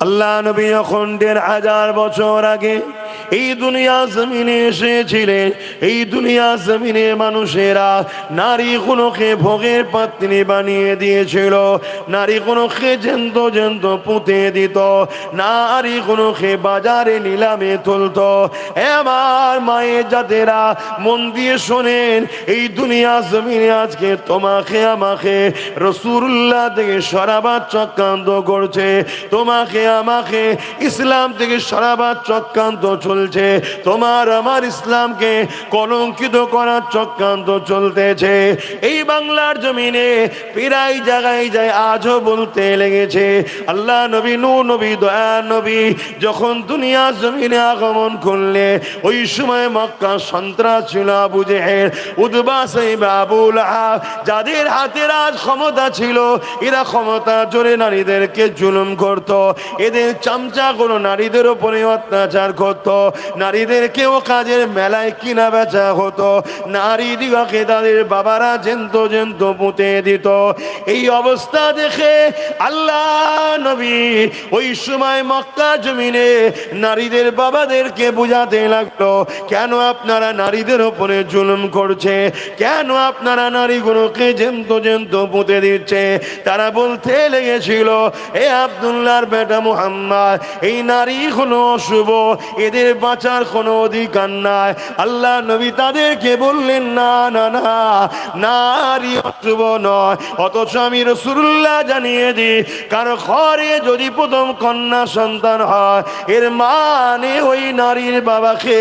আল্লাহ নবী যখন ১৫০০ বছর আগে এই দুনিয়া জমিনে এসেছিলেন, এই দুনিয়া জমিনে মানুষেরা নারীগুলোকে ভোগের পাত্রী বানিয়ে দিয়েছিল, নারীগুলোকে জ্যান্ত জ্যান্ত পুঁতে দিত, নারীগুলোকে বাজারে নিলামে তুলত। আমার মায়ের জাতেরা মন দিয়ে শোনেন, এই দুনিয়া জমিনে আজকে তোমাকে আমাকে রাসূলুল্লাহ থেকে সরাবার চক্রান্ত করছে, তোমাকে আমাকে ইসলাম থেকে সরাবার চক্রান্ত চলছে, তোমার আমার ইসলামকে কলঙ্কিত করার চক্রান্ত চলতেছে। এই বাংলার জমিনে প্রায় জায়গায় যায় আজও বলতে লেগেছে। আল্লাহ নবী নূহ নবী দয়া নবী যখন দুনিয়া জমিনে আগমন করলে, ওই সময় মক্কা সন্ত্রাস ছিল, আবু জেহেল, উতবা, সাইবা, আবু লাহাব, যাদের হাতে রাজ ক্ষমতা ছিল, এরা ক্ষমতা জোরে নারীদেরকে জুলুম করত, এদের চামচা কোনো নারীদের উপরে অত্যাচার করত, নারীদেরকেও কাজের মেলায় কিনা বেচা হতো, নারী দিগকে তাদের বাবারা জ্যান্ত জ্যান্ত পুঁতে দিত। এই অবস্থা দেখে আল্লাহ নবী ওই সময় মক্কা জমিনে নারীদের বাবাদেরকে বুঝাতে লাগলো, কেন আপনারা নারীদের উপরে জুলুম করছে, কেন আপনারা নারীগুলোকে জ্যান্ত জ্যান্ত পুঁতে দিচ্ছে। তারা বলতে লেগেছিল, এ আব্দুল্লাহর বেটা মুহাম্মদ, এই নারী হলো অশুভ, এদের বাঁচার কোনো অধিকার নাই। আল্লাহ নবী তাদেরকে বললেন, না না না, নারী অশুভ নয়। অথচ আমি রাসূলুল্লাহ জানিয়ে দিই, কারো ঘরে যদি প্রথম কন্যা সন্তান হয়, এর মানে ওই নারীর বাবাকে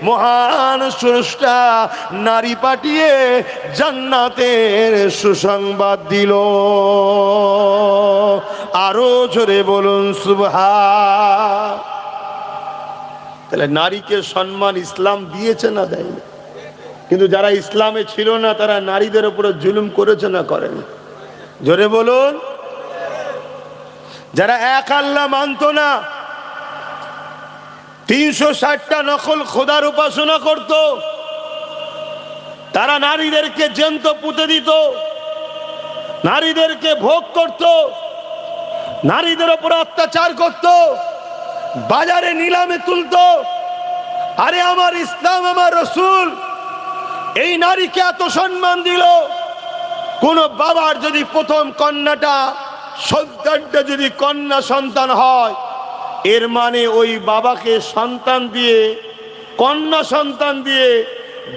মহান স্রষ্টা নারী পাঠিয়ে জান্নাতের সুসংবাদ দিল। আরো জোরে বলুন সুবহান। তাহলে নারীকে সম্মান ইসলাম দিয়েছে না দেয়নি? কিন্তু যারা ইসলামে ছিল না, তারা নারীদের উপরে জুলুম করেছে না করেনি? জোরে বলুন। যারা এক আল্লাহ মানত না, ৩৬০টা নকল খোদার উপাসনা করত, তারা নারীদেরকে জ্যান্ত পুঁতে দিত, নারীদেরকে ভোগ করত, নারীদের উপর অত্যাচার করত, বাজারে নিলামে তুলত। আরে আমার ইসলাম, আমার রাসূল এই নারীকে এত সম্মান দিল। কোন বাবার যদি প্রথম সন্তানটা যদি কন্যা সন্তান হয়, এর মানে ওই বাবাকে সন্তান দিয়ে, কন্যা সন্তান দিয়ে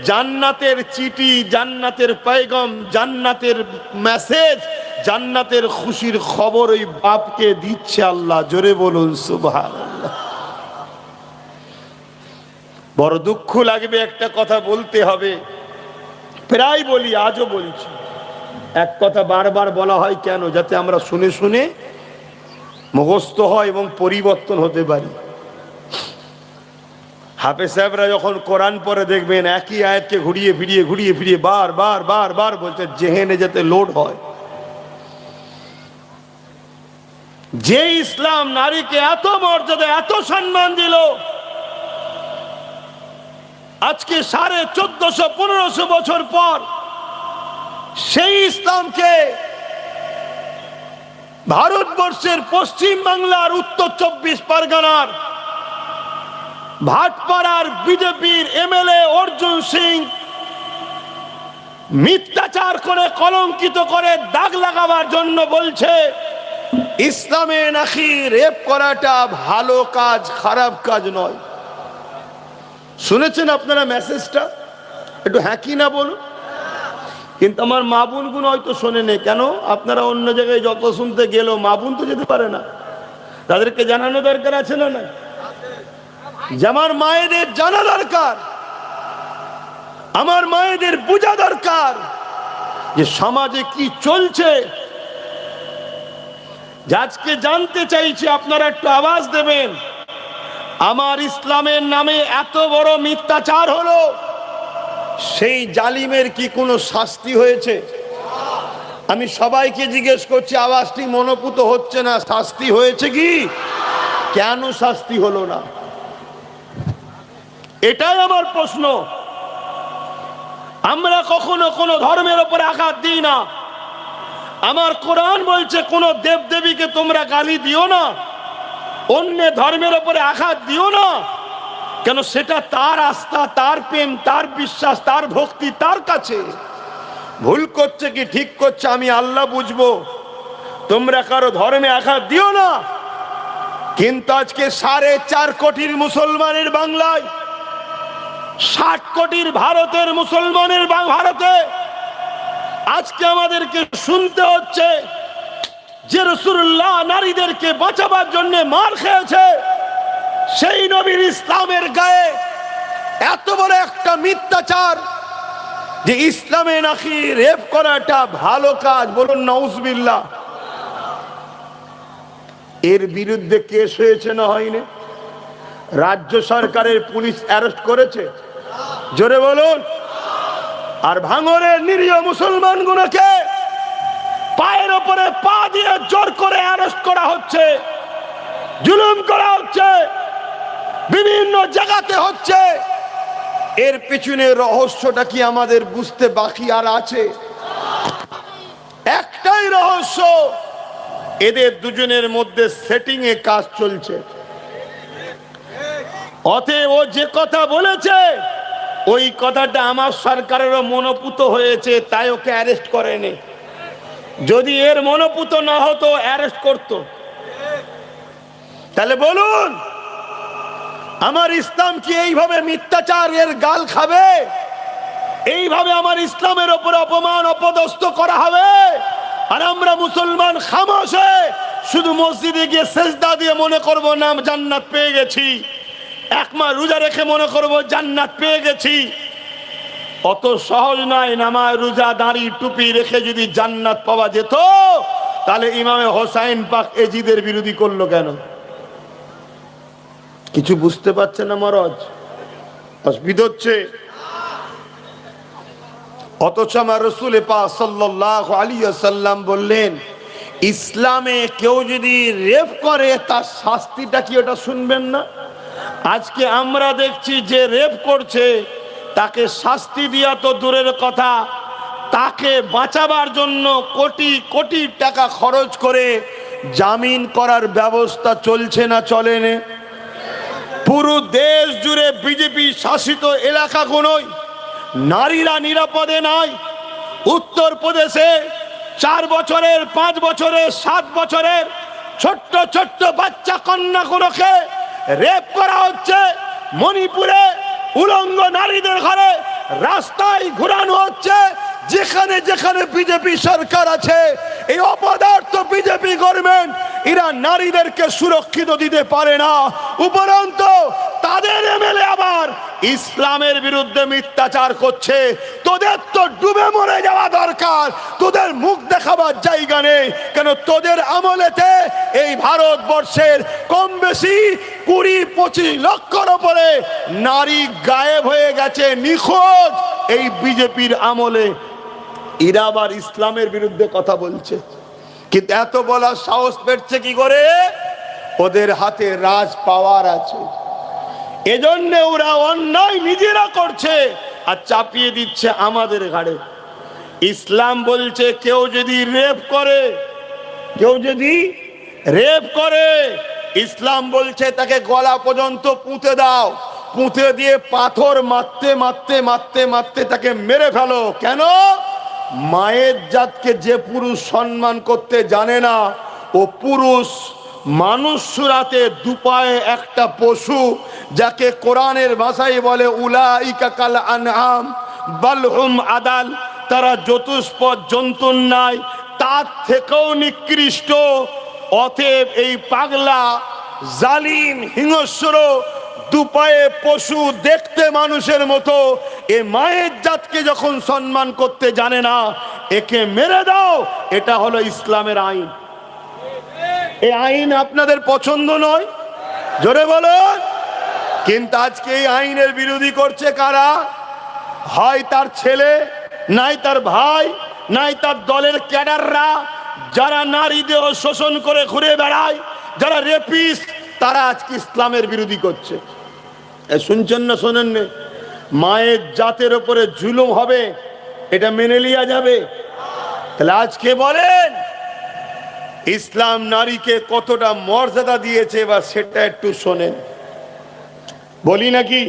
জান্নাতের চিঠি, জান্নাতের পয়গাম, জান্নাতের মেসেজ, জান্নাতের খুশির খবর ওই বাপকে দিচ্ছে আল্লাহ। জোরে বলুন সুবহানাল্লাহ। বড় দুঃখ লাগবে, একটা কথা বলতে হবে, প্রায় বলি, আজও বলছি। এক কথা বারবার বলা হয় কেন? যাতে আমরা শুনে শুনে মুখস্থ হয় এবং পরিবর্তন হতে পারি। হাফেজ সাহেবরা যখন কোরআন পড়ে, দেখবেন একই আয়াতকে ঘুরিয়ে ফিরিয়ে বার বলতে, জেহেনে যাতে লোড হয়। যে ইসলাম নারীকে এত মর্যাদা, এত সম্মান দিল, আজকে 1450-1500 বছর পর সেই ইসলামকে ভারতবর্ষের পশ্চিম বাংলার উত্তর 24 পরগনার ভাটপাড়ার বিজেপির এমএলএ অর্জুন সিং মিথ্যাচার করে, কলঙ্কিত করে, দাগ লাগাবার জন্য বলছে ইসলামে নাকি রেপ করাটা ভালো কাজ, খারাপ কাজ নয়। শুনেছেন আপনারা মেসেজটা? একটু হ্যাঁ কি না বলুন। কিন্তু আমার মা বোনগুলো হয়তো শোনে নেই। কেন? আপনারা অন্য জায়গায় যত শুনতে গেলেও মা বোন তো যেতে পারে না, তাদেরকে জানানো দরকার আছে না? না, যে আমার মায়েদের জানা দরকার, আমার মায়েদের বোঝা দরকার যে সমাজে কি চলছে। আজকে জানতে চাইছি, আপনারা একটু আওয়াজ দেবেন। আমার ইসলামের নামে এত বড় মিথ্যাচার হলো, সেই জালিমের কি কোনো শাস্তি হয়েছে? আমি সবাইকে জিজ্ঞেস করছি, আওয়াজটি মনোপুত হচ্ছে না, শাস্তি হয়েছে কি? কেন শাস্তি হলো না? এটাই আমার প্রশ্ন। আমরা কখনো কোনো ধর্মের উপরে আঘাত দিই না। আমার কোরআন বলছে কোন দেবদেবীকে তোমরা গালি দিও না। অন্য ধর্মের উপরে আঘাত দিও না, কেন সেটা তার আস্থা, তার প্রেম, তার বিশ্বাস, তার ভক্তি তার কাছে। ভুল করছে কি ঠিক করছে আমি আল্লাহ বুঝবো, তোমরা কারো ধর্মে আঘাত দিও না। কিন্তু আজকে 4.5 কোটির মুসলমানের বাংলায়, 60 কোটির ভারতের মুসলমানের ভারতে আজকে আমাদেরকে শুনতে হচ্ছে যে রাসূলুল্লাহ নারীদেরকে বাঁচাবার জন্য মার খেয়েছে, সেই নবীর ইসলামের গায়ে এত বড় একটা মিথ্যাচার যে ইসলামে নাকি রেপ করাটা ভালো কাজ। বলুন নাউজুবিল্লাহ। এর বিরুদ্ধে কেস হয়েছে না হয়নি? রাজ্য সরকারের পুলিশ অ্যারেস্ট করেছে, জোরে বলুন। আর ভাঙরের নিরীহ মুসলমানগুলোকে পায়ের ওপরে পা দিয়ে জোর করে অ্যারেস্ট করা হচ্ছে, জুলুম করা হচ্ছে, বিভিন্ন জায়গাতে হচ্ছে। এর পিছনে রহস্যটা কি আমাদের বুঝতে বাকি আর আছে? একটাই রহস্য, এদের দুজনের মধ্যে সেটিং এ কাজ চলছে। অতএব ও যে কথা বলেছে ওই কথাটা আমার সরকারেরও মনোপুত হয়েছে, তাই ওকে অ্যারেস্ট করেনি। যদি এর মনোপুত না হতো অ্যারেস্ট করত। তাহলে বলুন, আমার ইসলাম কি এইভাবে মিথ্যাচারের গাল খাবে? এইভাবে আমার ইসলামের উপর অপমান অপদস্থ করা হবে? আর আমরা মুসলমান খামোশে শুধু মসজিদে গিয়ে সেজদা দিয়ে মনে করব না জান্নাত পেয়ে গেছি, এক মাস রোজা রেখে মনে করব জান্নাত পেয়ে গেছি। অত সহজ নয়। নামাজ, রোজা, দাড়ি, টুপি রেখে যদি জান্নাত পাওয়া যেত, তাহলে ইমামে হোসাইন পাক এজিদের বিরোধী করলো কেন? কিছু বুঝতে পারছে না মহারাজ, অসুবিধা হচ্ছে। অথচ আমার রাসূল পাক সাল্লাল্লাহু আলাইহি ওয়াসাল্লাম বললেন, ইসলামে কেউ যদি রেপ করে তার শাস্তিটা কি, ওটা শুনবেন না? আজকে আমরা দেখছি যে রেপ করছে তাকে শাস্তি দেওয়া তো দূরের কথা, তাকে বাঁচাবার জন্য কোটি কোটি টাকা খরচ করে জামিন করার ব্যবস্থা চলছে না চলে না? পুরো দেশ জুড়ে বিজেপি শাসিত এলাকাগুলোয় নারীরা নিরাপদে নাই। উত্তরপ্রদেশে 4 বছরের, 5 বছরের, 7 বছরের ছোট্ট ছোট্ট বাচ্চা কন্যাগুলোকে রেপ করা হচ্ছে। মণিপুরে উলঙ্গ নারীদের ঘরে রাস্তায় ঘোরানো হচ্ছে। যেখানে যেখানে বিজেপি সরকার আছে, এই অপদার্থ বিজেপি গভর্নমেন্ট, এরা নারীদেরকে সুরক্ষিত দিতে পারে না। উপরন্তু তাদের এমএলএ আবার ইসলামের বিরুদ্ধে মিথ্যাচার করছে। তোদের তো ডুবে মরে যাওয়া দরকার, তোদের মুখ দেখাবার জায়গা নেই। কেন তোদের আমলেতে এই ভারতবর্ষের কম বেশি 20-25 লক্ষর উপরে নারী গায়েব হয়ে গেছে, নিখোঁজ। এই বিজেপির আমলে এরা আবার ইসলামের বিরুদ্ধে কথা বলছে। কিন্তু এত বলার সাহস পেয়েছে কি করে? ওদের হাতে রাজ পাওয়ার আছে, এজন্য ওরা অন্যায় নিজেরা করছে আর চাপিয়ে দিচ্ছে আমাদের ঘাড়ে। ইসলাম বলছে কেউ যদি রেপ করে, কেউ যদি রেপ করে, ইসলাম বলছে তাকে গলা পর্যন্ত পুঁতে দাও, পুঁতে দিয়ে পাথর মারতে মারতে মারতে মারতে তাকে মেরে ফেলো। কেন? মায়ের জাতকে যে পুরুষ সম্মান করতে জানে না, ও পুরুষ মানুষ সুরাতে দুপায়ে একটা পশু, যাকে কোরআনের ভাষায় বলে উলাইকা কাল আনআম বাল হুম আদাল, তারা চতুষ্পদ জন্তুর নাই, তার থেকেও নিকৃষ্ট। অতএব এই পাগলা জালিম হিংস্র দুপায়ে পশু, দেখতে মানুষের মতো, এ মায়ের জাতকে যখন সম্মান করতে জানে না, একে মেরে দাও। এটা হলো ইসলামের আইন। এই আইন আপনাদের পছন্দ নয়, জোরে বলুন। কিন্তু আজকে এই আইনের বিরোধী করছে কারা? হয় তার ছেলে, নাই তার ভাই, নাই তার দলের ক্যাডাররা, যারা নারী দেহ শোষণ করে ঘুরে বেড়ায়, যারা রেপিস্ট, তারা আজকে ইসলামের বিরোধী করছে। শুনছেন না শোনেন না? মায়ের জাতের উপরে জুলুম হবে, এটা মেনে লিয়া যাবে? তাহলে আজকে বলেন ইসলাম নারীকে কতটা মর্যাদা দিয়েছে এবার সেটা একটু শোনেন। বলি নাকি?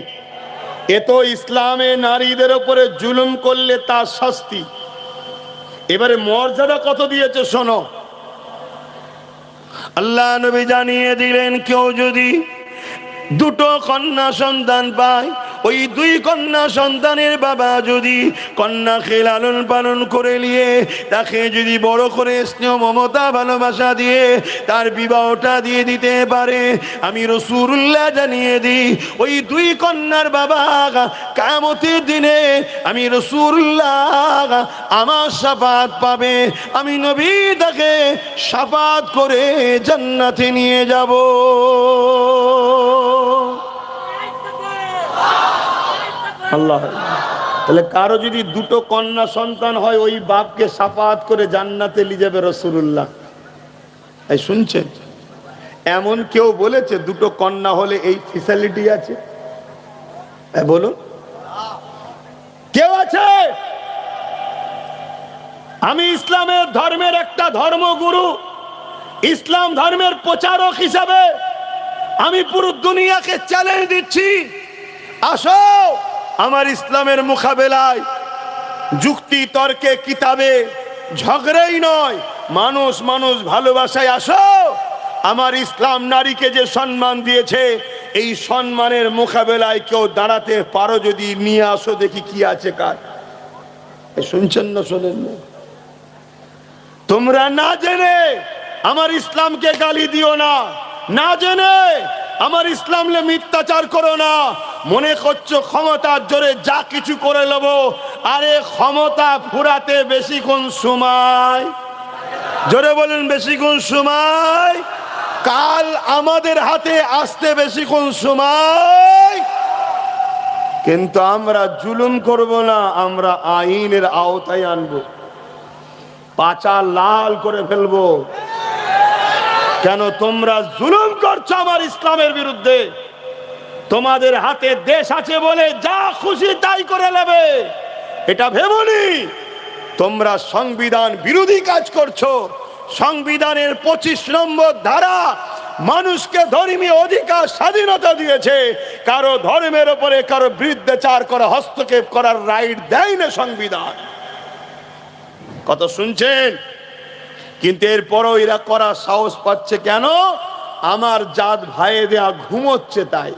এ তো ইসলামে নারীদের উপরে জুলুম করলে তার শাস্তি, এবারে মর্যাদা কত দিয়েছে শোনো। আল্লাহ নবী জানিয়ে দিলেন, কেউ যদি দুটো কন্যা সন্তান পায়, ওই দুই কন্যা সন্তানের বাবা যদি কন্যাকে লালন পালন করে নিয়ে তাকে যদি বড় করে স্নেহ মমতা ভালোবাসা দিয়ে তার বিবাহটা দিয়ে দিতে পারে, আমি রাসূলুল্লাহ জানিয়ে দিই ওই দুই কন্যার বাবা কিয়ামতের দিনে আমি রাসূলুল্লাহ আমার শাফাত পাবে, আমি নবী তাকে শাফাত করে জান্নাতে নিয়ে যাব। আল্লাহ, তাহলে কারো যদি দুটো কন্যা সন্তান হয় ওই বাপকে শাফাত করে জান্নাতে নিয়ে যাবে রাসূলুল্লাহ। এই শুনছেন? এমন কেউ বলেছে দুটো কন্যা হলে এই ফ্যাসিলিটি আছে? বলুন, কেউ আছে? আমি ইসলামের ধর্মের একটা ধর্মগুরু, ইসলাম ধর্মের প্রচারক হিসাবে আমি পুরো দুনিয়াকে চ্যালেঞ্জ দিচ্ছি, আসো আমার ইসলামের মোকাবেলায় যুক্তি তর্কে কিতাবে ঝগড়াই নয়, মানুষ মানুষ ভালোবাসায় আসো। আমার ইসলাম নারীকে যে সম্মান দিয়েছে এই সম্মানের মোকাবেলায় কেউ দাঁড়াতে পারো যদি নিয়ে আসো, দেখি কি আছে কার। শুনছেন না শোনেন না? তোমরা না জেনে আমার ইসলামকে গালি দিও না, না জেনে আমার ইসলামে মিথ্যাচার করো না। মনে করছো ক্ষমতার জোরে যা কিছু করে নেব, আরে ক্ষমতা ফুরাতে বেশিক্ষণ সময়, জোরে বলেন বেশিক্ষণ সময়, কাল আমাদের হাতে আসতে বেশিক্ষণ সময়। কিন্তু আমরা জুলুম করব না, আমরা আইনের আওতায় আনবো, পাচা লাল করে ফেলবো। কেন তোমরা জুলুম করছো আমার ইসলামের বিরুদ্ধে? তোমাদের হাতে দেশ আছে বলে যা খুশি তাই করে নেবে, এটা ভেবনি। তোমরা সংবিধান বিরোধী কাজ করছো। সংবিধানের 25 নম্বর ধারা মানুষকে ধর্মীয় অধিকার স্বাধীনতা দিয়েছে, কারো ধর্মের উপরে কারো বিরুদ্ধাচার করা হস্তক্ষেপ করার রাইট দেয় না সংবিধান। কত শুনছেন? কিন্তু এরপরও এরা করার সাহস পাচ্ছে কেন? আমার জাত ভাইয়েরা ঘুমোচ্ছে তাই,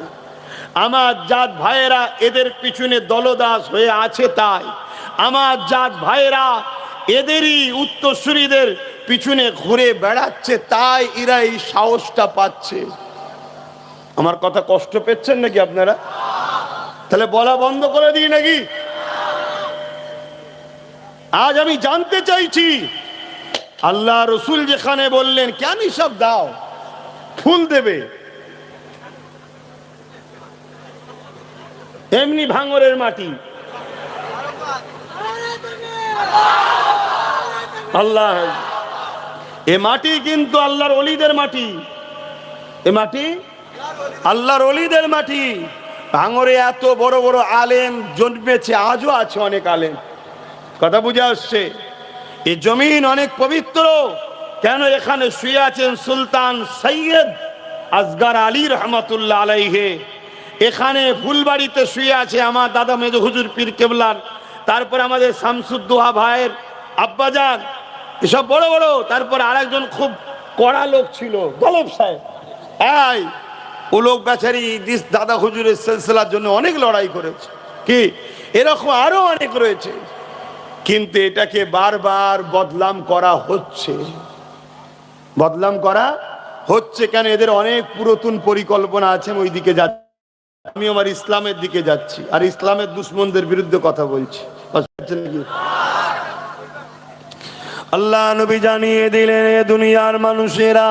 আমার জাত ভাইয়েরা এদের পিছনে দলদাস হয়ে আছে তাই, আমার জাত ভাইয়েরা এদেরই উত্তরসূরিদের পিছনে ঘুরে বেড়াচ্ছে তাই এরা এই সাহসটা পাচ্ছে। আমার কথা কষ্ট পেচ্ছেন নাকি আপনারা? তাহলে বলা বন্ধ করে দিই নাকি? আজ আমি জানতে চাইছি, আল্লাহ রসুল যেখানে বললেন কেন সব দাও, ফুল দেবে, এমনি ভাঙরের মাটি, আল্লাহ এ মাটি কিন্তু আল্লাহর ওলিদের মাটি, এ মাটি আল্লাহর ওলিদের মাটি। ভাঙরে এত বড় বড় আলেম জন্মেছে, আজও আছে অনেক আলেম। কথা বুঝে আসছে? এই জমিন অনেক পবিত্র। কেন? এখানে শুয়ে আছেন সুলতান সৈয়দ আসগর আলী রহমতুল্লাহ আলাইহে, এখানে ফুলবাড়িতে শুয়ে আছে আমার দাদা মেজ হুজুর পীর কেবলার, তারপর আমাদের শামসুদ্দোহা ভাইয়ের আব্বাজান, এসব বড় বড়। তারপর আরেকজন খুব কড়া লোক ছিল গলব সাহেব, ও লোক বেচারি দাদা হুজুরের সিলসিলার জন্য অনেক লড়াই করেছে। কি এরকম আরো অনেক রয়েছে, কিন্তু এটাকে বারবার বদনাম করা হচ্ছে, বদনাম করা হচ্ছে। কেন? এদের অনেক পুরাতন পরিকল্পনা আছে, ওই দিকে যাচ্ছে। আমি আমার ইসলামের দিকে যাচ্ছি আর ইসলামের দুশ্মনদের বিরুদ্ধে কথা বলছি। আল্লাহ নবী জানিয়ে দিলেন, এ দুনিয়ার মানুষেরা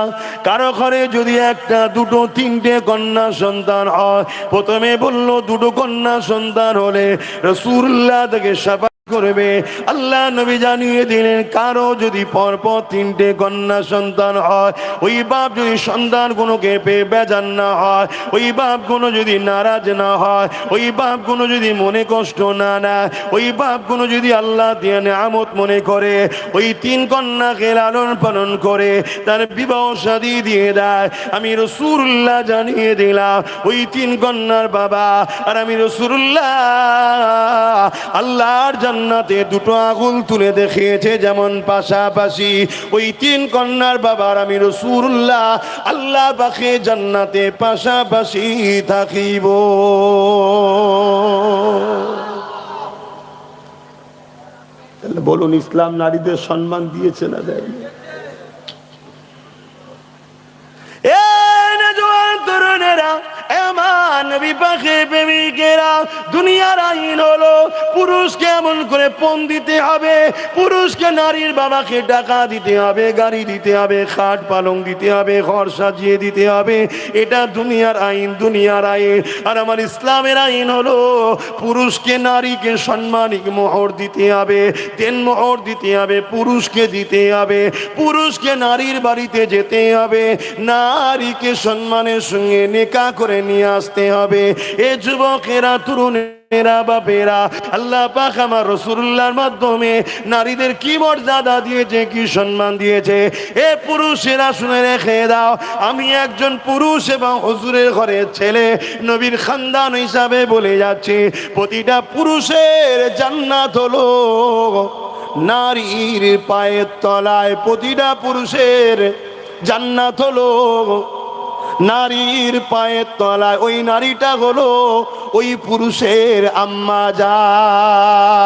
কারো ঘরে যদি একটা দুটো তিনটে কন্যা সন্তান হয়, প্রথমে বলল দুটো কন্যা সন্তান হলে রাসূলুল্লাহ তাকে শাফাত করবে। আল্লাহ নবী জানিয়ে দিলেন, কারো যদি পরপর 3টে কন্যা সন্তান হয়, ওই বাপ যদি সন্তানগুলোকে পেয়ে বেজান না হয়, ওই বাপগুলো যদি নারাজ না হয়, ওই বাপগুলো যদি মনে কষ্ট না নেয়, ওই বাপগুলো যদি আল্লাহ দিয়ে নেয়ামত মনে করে, ওই 3 কন্যাকে লালন পালন করে তার বিবাহ শাদী দিয়ে দেয়, আমি রাসূলুল্লাহ জানিয়ে দিলাম ওই 3 কন্যার বাবা আর আমি রাসূলুল্লাহ আল্লাহর জান্নাতে 2টো আগুন তুলে দেখিয়েছে, যেমন পাশাপাশি ওই 3 কন্যার বাবা আর আমি রাসূলুল্লাহ আল্লাহ পাকে জান্নাতে পাশাপাশি থাকিব। বলুন, ইসলাম নারীদের সম্মান দিয়েছে না দেয়নি? দুনিয়ার আইন হলো পুরুষকে এমন করে পণ দিতে হবে, পুরুষকে নারীর বাবাকে টাকা দিতে হবে, গাড়ি দিতে হবে, খাট পালং দিতে হবে, ঘর সাজিয়ে দিতে হবে। এটা দুনিয়ার আইন, দুনিয়ার আইন। আর আমার ইসলামের আইন হলো পুরুষকে নারীকে সম্মানিক মোহর দিতে হবে, 3 মোহর দিতে হবে, পুরুষকে দিতে হবে, পুরুষকে নারীর বাড়িতে যেতে হবে, নারীকে সম্মানের সঙ্গে নেকা করে নিয়ে আসতে হবে। এ যুবকেরা, তরুণেরা, বাপেরা, আল্লাহ পাক আমার রাসূলুল্লাহর মাধ্যমে নারীদের কি মর্যাদা দিয়েছে, কি সম্মান দিয়েছে। এ পুরুষেরা শুনে রেখে দাও, আমি একজন পুরুষ এবং হুজুরের ঘরের ছেলে, নবীর খানদান হিসাবে বলে যাচ্ছি, প্রতিটা পুরুষের জান্নাত হলো নারীর পায়ের তলায়। প্রতিটা পুরুষের জান্নাত হলো নারীর পায়ের তলায়। ওই নারীটা হলো ওই পুরুষের আম্মা জান।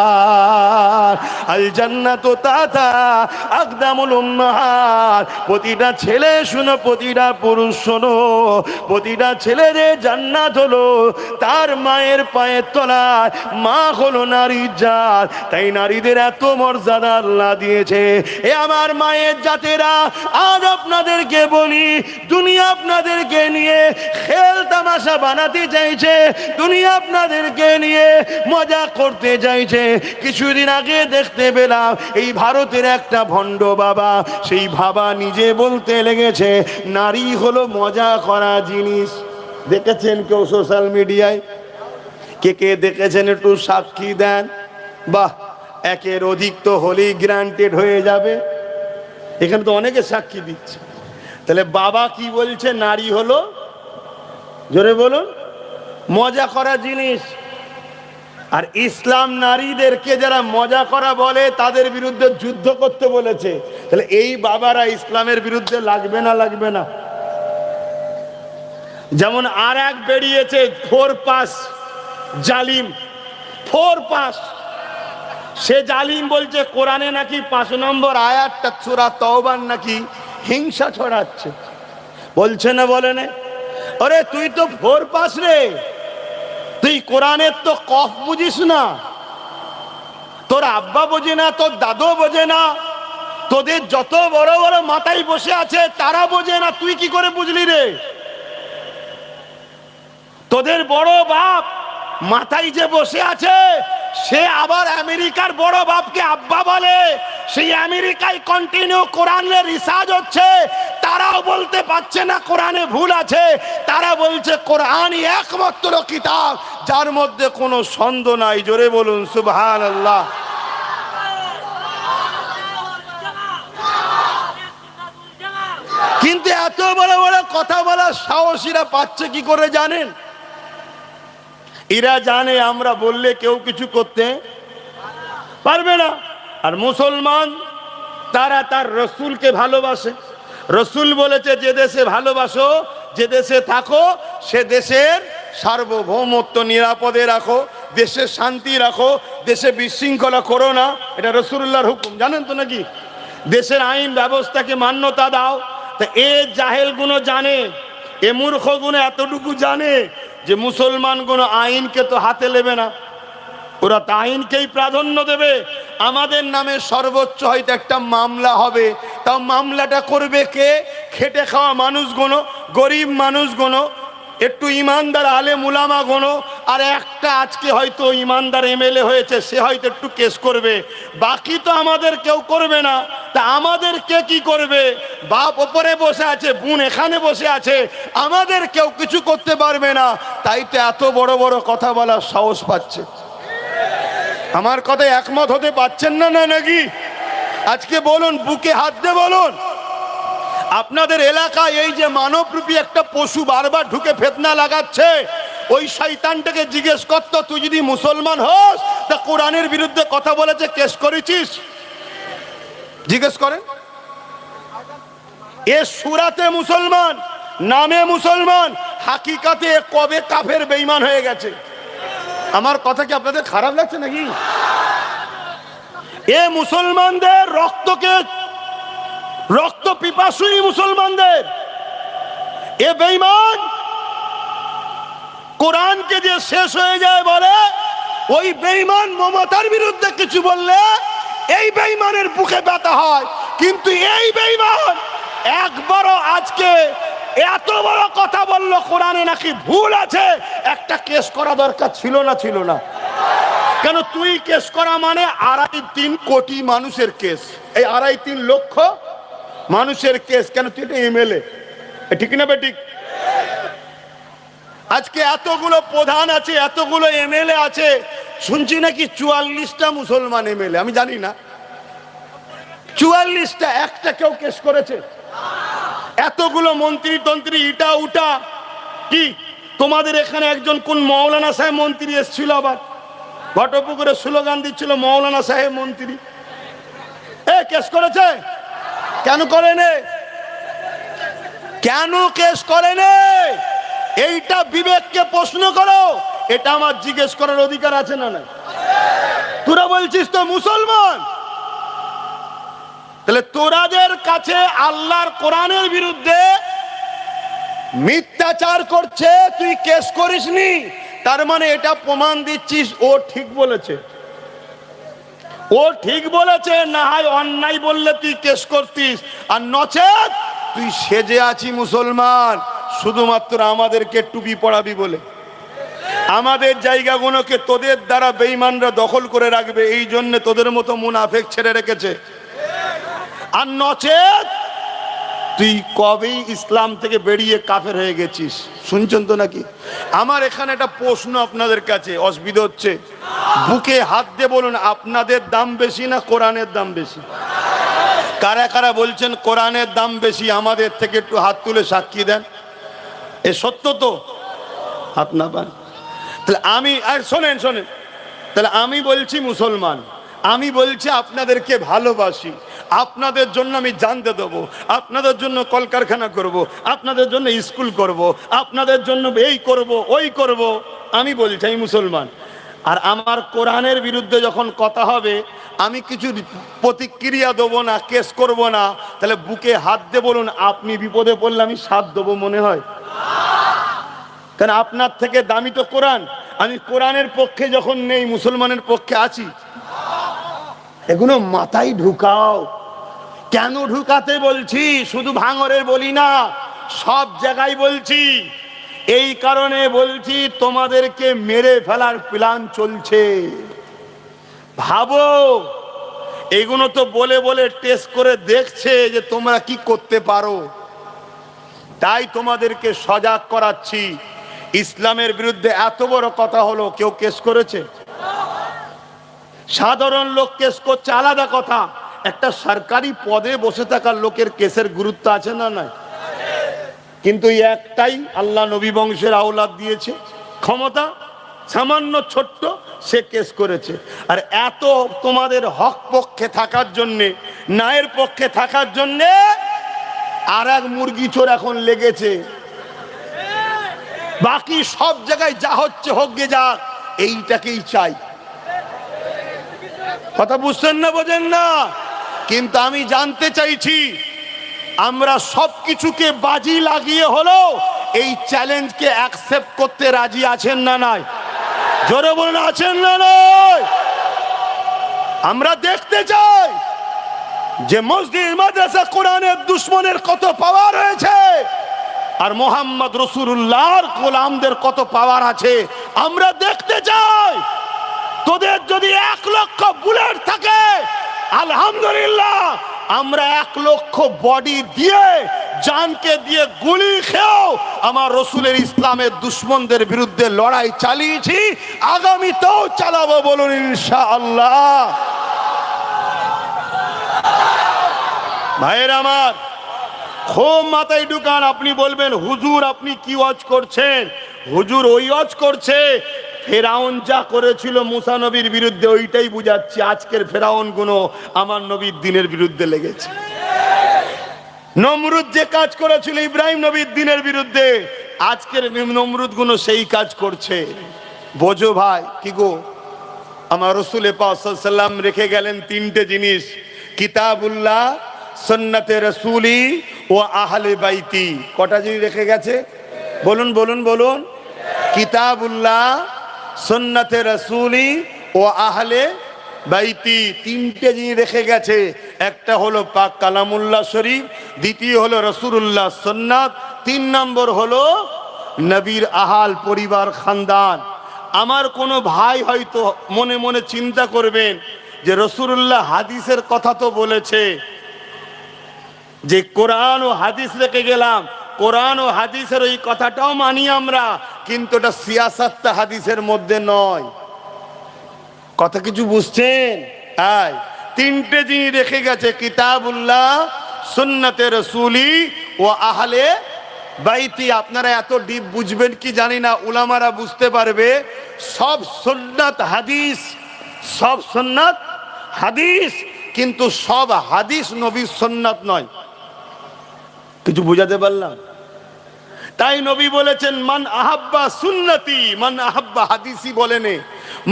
আল জান্নাতু তাতা আকদামুল উম্মাহাত। প্রতিটা ছেলে শুনো, প্রতিটা পুরুষ শোনো, প্রতিটা ছেলেদের জান্নাত হলো তার মায়ের পায়ের তলায়। মা হলো নারীর জাত, তাই নারীদের এত মর্যাদা আল্লাহ দিয়েছে। এ আমার মায়ের জাতেরা, আজ আপনাদেরকে বলি, দুনিয়া আপনাদেরকে নিয়ে খেল তামাশা বানাতে চাইছে, দুনিয়া আপনাদেরকে নিয়ে মজা করতে চাইছে। কিছুদিন আগে দেখতে পেলাম এই ভারতের একটা ভণ্ড বাবা, সেই বাবা নিজে বলতে লেগেছে নারী হলো মজা করা জিনিস। দেখেছেন কেউ সোশ্যাল মিডিয়ায়? কে কে দেখেছেন একটু সাক্ষী দেন। বাহ, 1-এর অধিক তো হলেই গ্রান্টেড হয়ে যাবে। এখানে তো অনেকে সাক্ষী দিচ্ছে। তাহলে বাবা কি বলছে? নারী হলো, জোরে বলুন, মজা করা জিনিস। আর ইসলাম নারীদেরকে যারা মজা করা বলে তাদের বিরুদ্ধে যুদ্ধ করতে বলেছে। তাহলে এই বাবারা ইসলামের বিরুদ্ধে লাগবে না? লাগবে না? যেমন আর এক বেরিয়েছে 4 পাস জালিম, 4 পাস। সে জালিম বলছে কোরআনে নাকি 5 নম্বর আয়াতটা সূরা তাওবার নাকি হিংসা ছড়াচ্ছে। বলছে না? বলে না? আরে তুই তো 4 পাস রে, তুই কোরআনের তো কফ বুঝিস না, তোর আব্বা বোঝে না, তোর দাদু বোঝে না, তোদের যত বড় বড় মাথায় বসে আছে তারা বোঝে না, তুই কি করে বুঝলি রে? তোদের বড় বাপ মাথায় যে বসে আছে সে আবার আমেরিকার বড় বাপকে আব্বা বলে, সেই আমেরিকায় কন্টিনিউ কোরআনের রিসার্চ হচ্ছে, তারাও বলতে পারছে না কোরআনে ভুল আছে। তারা বলছে কোরআনই একমাত্র কিতাব যার মধ্যে কোনো সন্দেহ নাই। জোরে বলুন সুবহানাল্লাহ। কিন্তু এত বড় বড় কথা বলার সাহসীরা পাচ্ছে কি করে জানেন? এরা জানে আমরা বললে কেউ কিছু করতে পারবে না। আর মুসলমান তারা তার রসুলকে ভালোবাসে। রসুল বলেছে যে দেশে ভালোবাসো, যে দেশে থাকো, সে দেশের সার্বভৌমত্ব নিরাপদে রাখো, দেশের শান্তি রাখো, দেশে বিশৃঙ্খলা করো না। এটা রসুলুল্লাহর হুকুম, জানেন তো নাকি? দেশের আইন ব্যবস্থাকে মান্যতা দাও। তা এ জাহেল গুলো জানে, এ মূর্খ গুলো এতটুকু জানে যে মুসলমান কোনো আইনকে তো হাতে নেবে না, ওরা তো আইনকেই প্রাধান্য দেবে। আমাদের নামে সর্বোচ্চ হয়তো একটা মামলা হবে, তাও মামলাটা করবে কে? খেটে খাওয়া মানুষগুলো, গরিব মানুষগুলো, একটু ইমানদার আলেম উলামা গুলো, আর একটা আজকে হয়তো ইমানদার এমএলএ হয়েছে, সে হয়তো একটু কেস করবে, বাকি তো আমাদের কেউ করবে না। তা আমাদের কে কি করবে? বাপ ওপরে বসে আছে, বোন এখানে বসে আছে, আমাদের কেউ কিছু করতে পারবে না। তাই তো এত বড় বড় কথা বলার সাহস পাচ্ছে। আমার কথায় একমত হতে পারছেন না নাকি? আজকে বলুন, বুকে হাত দিয়ে বলুন, আপনাদের এলাকায় এই যে মানবরূপী একটা পশু বারবার ঢুকে ফিতনা লাগাচ্ছে, ওই শয়তানটাকে জিজ্ঞেস করতো, তুই যদি মুসলমান হোস তা কোরআনের বিরুদ্ধে কথা বলেছে, কেস করেছিস? জিজ্ঞেস করেন। এ সুরাতে মুসলমান, নামে মুসলমান, হাকিকাতে কবে কাফের বেঈমান হয়ে গেছে। আমার কথা কি আপনাদের খারাপ লাগছে নাকি? এ মুসলমানদের রক্ত পিপাসুই মুসলমানদের। এ বেঈমান কোরআনকে যে শেষ হয়ে যায় বলে, ওই বেঈমান মমতার বিরুদ্ধে কিছু বললে এই বেঈমানের বুকে ব্যথা হয়। কিন্তু এই বেঈমান একবারও আজকে এত বড় কথা বললো কোরআনে নাকি ভুল আছে, একটা কেস করা দরকার ছিল না? কেন? তুই কেস করা মানে 2.5-3 কোটি মানুষের কেস, এই 2.5-3 লক্ষ মানুষের কেস। কেন? তুই এটা এমএলএ, ঠিক না বেঠিক? আজকে এতগুলো প্রধান আছে, এতগুলো এমএলএ আছে, শুনছি নাকি 44টা মুসলমান এমএলএ। আমি জানি না 44টা, একটা কেউ কেস করেছে? এতগুলো মন্ত্রী ইটা উটা কি? তোমাদের এখানে একজন কোন মৌলানা সাহেব মন্ত্রী এসেছিল, আবার ঘটপুকুরে স্লোগান দিচ্ছিল মৌলানা সাহেব মন্ত্রী। এ কেস করেছে? কেন করেনি? কেন কেস করেনি? এইটা বিবেককে প্রশ্ন করো। এটা আমার জিজ্ঞেস করার অধিকার আছে না? তোরা বলছিস তো মুসলমান, তাহলে তোরাদের কাছে আল্লাহর কোরআনের বিরুদ্ধে মিথ্যাচার করছে, তুই কেস করিসনি, তার মানে এটা প্রমাণ দিচ্ছিস ও ঠিক বলেছে। ও ঠিক বলেছে, না হয় অন্যায় বললে তুই কেস করতিস। আর নচেত তুই সেজে আছি মুসলমান শুধুমাত্র আমাদেরকে টুপি পড়াবি বলে, আমাদের জায়গাগুলোকে তোদের দ্বারা বেঈমানরা দখল করে রাখবে, এই জন্য তোদের মতো মুনাফেক ছেড়ে রেখেছে। আর নচেত তুই কবেই ইসলাম থেকে বেরিয়ে কাফের হয়ে গেছিস। শুনছেন তো নাকি? আমার এখানে একটা প্রশ্ন আপনাদের কাছে, অসুবিধা হচ্ছে? বুকে হাত দিয়ে বলুন, আপনাদের দাম বেশি না কোরআনের দাম বেশি? কারা কারা বলছেন কোরআনের দাম বেশি আমাদের থেকে? একটু হাত তুলে সাক্ষী দেন। এ সত্য তো? হাত না পান? তাহলে আমি, আর শোনেন, তাহলে আমি বলছি মুসলমান, আমি বলছি আপনাদেরকে ভালোবাসি, আপনাদের জন্য আমি জানতে দেবো, আপনাদের জন্য কলকারখানা করব, আপনাদের জন্য স্কুল করব, আপনাদের জন্য এই করব ওই করব। আমি বলছি আমি মুসলমান। আর আমার কোরআনের বিরুদ্ধে যখন কথা হবে, আমি কিছু প্রতিক্রিয়া দেবো না, কেস করব না। তাহলে বুকে হাত দিয়ে বলুন, আপনি বিপদে পড়লে আমি সাথ দেবো মনে হয়? কারণ আপনার থেকে দামি তো কোরআন। আমি কোরআনের পক্ষে যখন নেই, মুসলমানের পক্ষে আছি। এগুলো মাথায় ঢুকাও। কেন ঢুকাতে বলছি? শুধু ভাঙরের বলি না, সব জায়গায় বলছি। এই কারণে বলছি, তোমাদেরকে মেরে ফেলার প্ল্যান চলছে। ভাবো, এগুলো তো বলে বলে টেস্ট করে দেখছে যে তোমরা কি করতে পারো। তাই তোমাদেরকে সজাগ করাচ্ছি। ইসলামের বিরুদ্ধে এত বড় কথা হলো, কেউ কেস করেছে? সাধারণ লোক কেস করছে আলাদা কথা, একটা সরকারি পদে বসে থাকার লোকের কেসের গুরুত্ব আছে না নাই? কিন্তু একটাই আল্লাহ নবী বংশের আওলাদ দিয়েছে ক্ষমতা, সামান্য ছোট্ট, সে কেস করেছে। আর এত তোমাদের হক পক্ষে থাকার জন্যে, ন্যায়ের পক্ষে থাকার জন্যে আর এক মুরগি চোর এখন লেগেছে। বাকি সব জায়গায় যা হচ্ছে হোক গে যাক, এইটাকেই চাই। কথা বুঝছেন না, বোঝেন না? কিন্তু আমি জানতে চাইছি, আমরা সবকিছুকে বাজি লাগিয়ে হলো এই চ্যালেঞ্জকে অ্যাকসেপ্ট করতে রাজি আছেন না নাই? জোরে বলুন, আছেন না নাই? আমরা দেখতে চাই যে মসজিদ মাদ্রাসা কোরআনের দুশ্মনের কত পাওয়ার রয়েছে, আর মোহাম্মদ রাসূলুল্লাহর গোলামদের কত পাওয়ার আছে। আমরা দেখতে চাই তোদের যদি 1 লক্ষ বুলেট থাকে, আলহামদুলিল্লাহ আমরা 1 লক্ষ বডি দিয়ে জানকে দিয়ে গুলি খেয়েও আমার রসুলের ইসলামের দুশ্মনদের বিরুদ্ধে লড়াই চালিয়েছি, আগামীতেও চালাবো, বলুন ইনশাআল্লাহ। ভাইয়ের আমার, খুব মাথায় ঢুকান। আপনি বলবেন হুজুর আপনি কি ওয়াজ করছেন? হুজুর ওই ওয়াজ করছে ফেরাউন যা করেছিল মুসা নবীর বিরুদ্ধে, ওইটাই বুঝাচ্ছি। আজকের ফেরাউন গুলো আমার নবীর দিনের বিরুদ্ধে লেগেছে। নমরুদ যে কাজ করেছিল ইব্রাহিম নবীর দিনের বিরুদ্ধে, আজকের নমরুদ গুলো সেই কাজ করছে। বোঝো ভাই, কি গো, আমার রসুল পাক সাল্লাল্লাহু আলাইহি ওয়াসাল্লাম রেখে গেলেন 3টে জিনিস, কিতাবুল্লাহ, সুন্নতে রসুলি ও আহলে বাইতি। কটা জিনিস রেখে গেছে? বলুন বলুন বলুন। কিতাবুল্লাহ, সুন্নতে রসুলি ও আহলে বাইতি, 3টে জিনিস রেখে গেছে। একটা হলো পাক কালামুল্লাহ শরীফ, দ্বিতীয় হলো রসুলুল্লাহ সুন্নাত, 3 নম্বর হলো নবীর আহাল পরিবার খানদান। আমার কোনো ভাই হয়তো মনে মনে চিন্তা করবেন যে রসুলুল্লাহ হাদিসের কথা তো বলেছে, যে কোরআন ও হাদিস রেখে গেলাম, কোরআন ও হাদিসের ওই কথাটাও মানি আমরা, কিন্তু এটা সিয়াসাতটা হাদিসের মধ্যে নয়। কথা কিছু বুঝছেন? 3টে জিনিস রেখে গেছে, কিতাবুল্লাহ, সুন্নতে রসুলি ও আহলে বাইতি। আপনারা এত ডিপ বুঝবেন কি জানি না, উলামারা বুঝতে পারবে। সব সুন্নাত হাদিস, সব সুন্নাত হাদিস, কিন্তু সব হাদিস নবীর সুন্নাত নয়। কিছু বুঝাতে পারলাম? তাই নবী বলেছেন মান আহাব্বা সুন্নতি, মান আহাব্বা, হাদিসই বলেনে,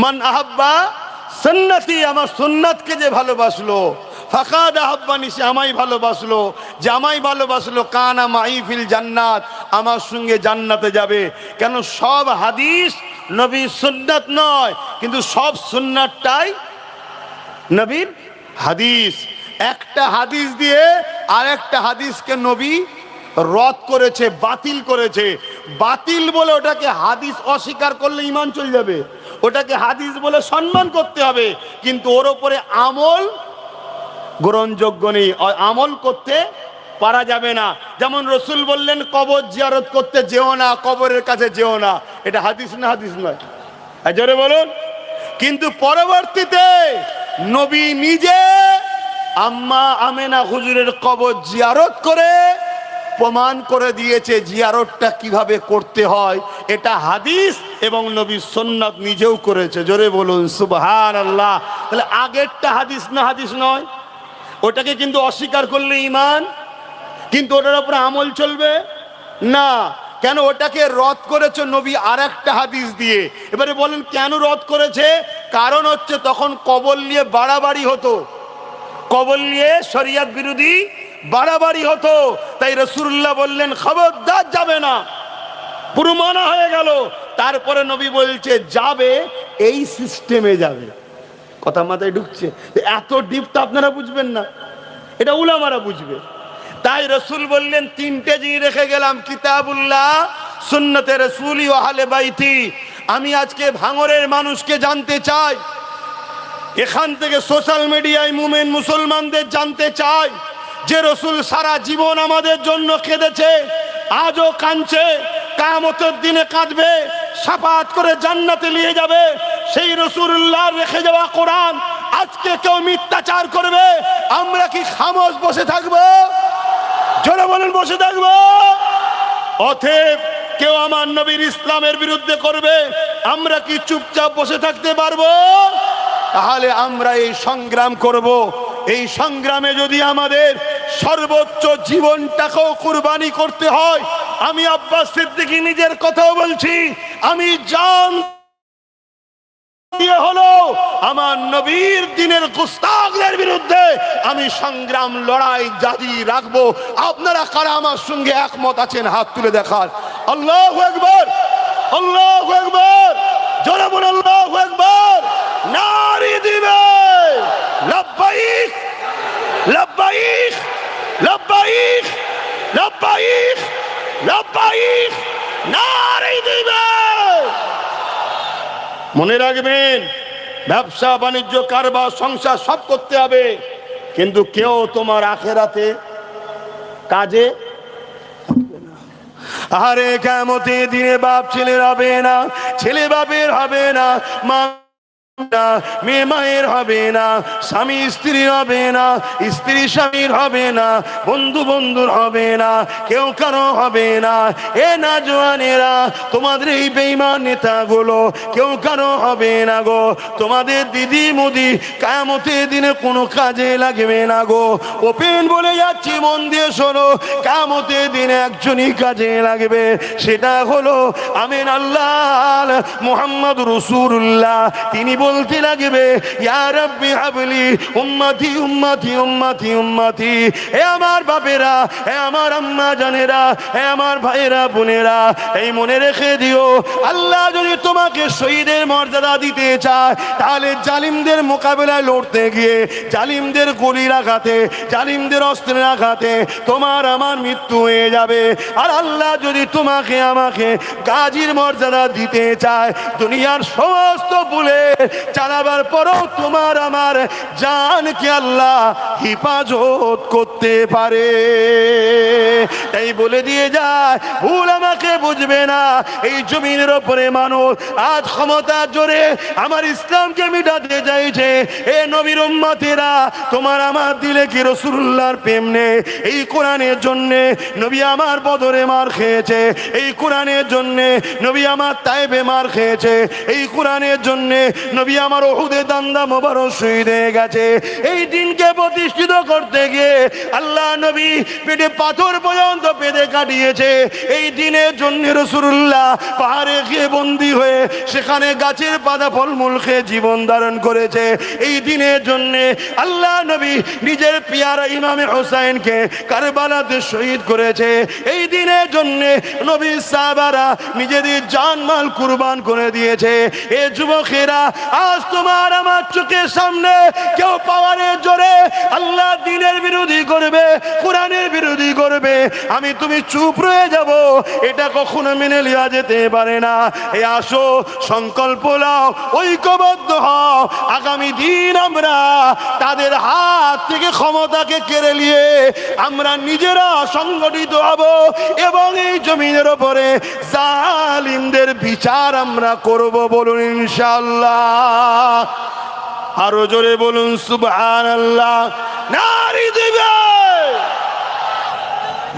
মান আহাব্বা সুন্নতি, আমার সুন্নাতকে যে ভালোবাসলো, ফাকাদ আহাব্বানি, সে আমায় ভালোবাসলো, যে আমায় ভালোবাসলো কানা মাই ফিল জান্নাত, আমার সঙ্গে জান্নাতে যাবে। কেন? সব হাদিস নবীর সুন্নাত নয়, কিন্তু সব সুন্নাতটাই নবীর হাদিস। একটা হাদিস দিয়ে আরেকটা হাদিসকে নবী রদ করেছে, বাতিল করেছে। বাতিল বলে ওটাকে হাদিস অস্বীকার করলে ঈমান চলে যাবে, ওটাকে হাদিস বলে সম্মান করতে হবে, কিন্তু ওর উপরে আমল গ্রহণযোগ্য নেই, আমল করতে পারা যাবে না। যেমন রসুল বললেন কবর জিয়ারত করতে যেও না, কবরের কাছে যেও না, এটা হাদিস না হাদিস নয়? জোরে বলুন। কিন্তু পরবর্তীতে নবী নিজে আম্মা আমেনা হুজুরের কবর জিয়ারত করে প্রমাণ করে দিয়েছে জিয়ারতটা কিভাবে করতে হয়। এটা হাদিস এবং নবী সুন্নাত নিজেও করেছে। জোরে বলুন সুবহানাল্লাহ। তাহলে আগেরটা হাদিস না হাদিস নয়? ওটাকে কিন্তু অস্বীকার করলে ঈমান, কিন্তু ওটার উপরে আমল চলবে না। কেন? ওটাকে রদ করেছে নবী আরেকটা হাদিস দিয়ে। এবারে বলেন কেন রদ করেছে? কারণ হচ্ছে তখন কবর নিয়ে বাড়াবাড়ি হতো, কবর নিয়ে শরিয়ত বিরোধী বাড়াবাড়ি হতো। তাই রাসূলুল্লাহ বললেন খবরদার যাবে না, পুরো মানা হয়ে গেল। তারপরে নবী বলছে যাবে, এই সিস্টেমে যাবে। কথা মাথায় ঢুকছে? এত ডিপ তো আপনারা বুঝবেন না, এটা উলামারা বুঝবে। তাই রাসূল বললেন 3টে জিনিস রেখে গেলাম, কিতাবুল্লাহ, সুন্নতে রাসূলি ও আহলে বাইতি। আমি আজকে ভাঙরের মানুষকে জানতে চাই, এখান থেকে সোশ্যাল মিডিয়ায় মুমিন মুসলমানদের জানতে চাই যে রসুল সারা জীবন আমাদের জন্য কেঁদেছে, আজও কাঁদছে, কিয়ামতের দিনে কাঁদবে, শাফাআত করে জান্নাতে নিয়ে যাবে। সেই রাসূলুল্লাহ রেখে যাওয়া কোরআন আজকে কেউ মিথ্যাচার করবে, আমরা কি খামোশ বসে থাকবো? জোরে বলেন বসে থাকবো? অতএব কেউ আমার নবীর ইসলামের বিরুদ্ধে করবে, আমরা কি চুপচাপ বসে থাকতে পারবো? তাহলে আমরা এই সংগ্রাম করব। এই সংগ্রামে যদি আমাদের সর্বোচ্চ জীবনটাকেও কুরবানি করতে হয়, আমি আব্বাস সিদ্দিকী নিজের কথাও বলছি, আমি জান দিয়ে হলো আমার নবীর দিনের গুস্তাখদের বিরুদ্ধে আমি সংগ্রাম লড়াই জারি রাখবো। আপনারা কারা আমার সঙ্গে একমত আছেন? হাত তুলে দেখান। আল্লাহু আকবার, আল্লাহু আকবার, জোরে বলুন আল্লাহু আকবার। নারে দিবে লব্বাইক লব্বাইক লব্বাইক লব্বাইক লব্বাইক, নারে দিবে মনে রাখবেন, ব্যবসা বাণিজ্য কারবার সংসার সব করতে হবে, কিন্তু কেউ তোমার আখেরাতে কাজে। আরে কিয়ামতের দিনে বাপ ছেলের হবে না, ছেলে বাপের হবে না, মা না, মেয়ে মায়ের হবে না, স্বামী স্ত্রীর হবে না, স্ত্রী স্বামীর হবে না, বন্ধু বন্ধুর হবে না, কেউ কারো হবে না। এ না জওয়ানেরা, তোমাদের এই বেঈমান নেতাগুলো কেউ কারো হবে না গো। তোমাদের দিদি মুদি কিয়ামতের দিনে কোনো কাজে লাগবে না গো। ওপেন বলে যাচ্ছি, মন দিয়ে শোনো, কিয়ামতের দিনে একজনই কাজে লাগবে, সেটা হলো আমিন আল্লাহ মুহাম্মদ রাসূলুল্লাহ। তিনি বলতে লাগবে, ইয়া রাব্বি হাবলি উম্মতি উম্মতি উম্মতি উম্মতি। হে আমার বাপেরা, হে আমার আম্মা জানেরা, হে আমার ভাইরা বোনেরা, এই মনে রেখে দিও, আল্লাহ যদি তোমাকে শহীদের মর্যাদা দিতে চায়, তাহলে জালিমদের মোকাবেলায় লড়তে গিয়ে, জালিমদের গুলির আঘাতে, জালিমদের অস্ত্রের আঘাতে তোমার আমার মৃত্যু হয়ে যাবে। আর আল্লাহ যদি তোমাকে আমাকে গাজীর মর্যাদা দিতে চায়, দুনিয়ার সমস্ত ভুলে চালাবার পরও তোমার আমার জানকে আল্লাহ হিফাজত করতে পারে। তাই বলে দিয়ে যায়, ভুল আমাকে বুঝবে না। এই জমিনের উপরে মানুষ আজ ক্ষমতা জোরে আমার ইসলামকে মিটাতে চাইছে। এ নবীর উম্মতেরা, তোমার আমার দিলে কি রাসূলুল্লাহর প্রেম নেই? এই কোরআনের জন্যে নবী আমার বদরে মার খেয়েছে, এই কোরআনের জন্যে নবী আমার তায়েবে মার খেয়েছে, এই কোরআনের জন্যে নবী আমার উহুদে দান্দা মোবারক শহীদ হয়ে গেছে। এই দিনকে প্রতিষ্ঠিত করতে গিয়ে আল্লাহ নবী পেটে পাথর পর্যন্ত পেটে কাটিয়েছে। এই দিনের জন্য রাসূলুল্লাহ পাহাড়ে গিয়ে বন্দী হয়ে সেখানে গাছের পাতা ফলমূল খেয়ে জীবন ধারণ করেছে। এই দিনের জন্য আল্লাহ নবী নিজের পিয়ারা ইমামে হোসেনকে কারবালাতে শহীদ করেছে। এই দিনের জন্য নবী সাহাবারা নিজেদের জানমাল কুরবান করে দিয়েছে। এ যুবকেরা, আজ তোমার আমার চোখের সামনে কেউ পাওয়ারের জোরে আল্লাহ দিনের বিরোধী করবে, কোরআনের বিরোধী করবে, আমি তুমি চুপ রয়ে যাব, এটা কখনো মেনে নেওয়া যেতে পারে না। এ আসো, সংকল্প নাও, ঐক্যবদ্ধ হও, আগামী দিন আমরা তাদের হাত থেকে ক্ষমতাকে কেড়ে নিয়ে আমরা নিজেরা সংগঠিত হব এবং এই জমিনের উপরে জালিমদের বিচার আমরা করব। বলুন ইনশাআল্লাহ। আরো জোরে বলুন সুবহানাল্লাহ। নারী দিবে।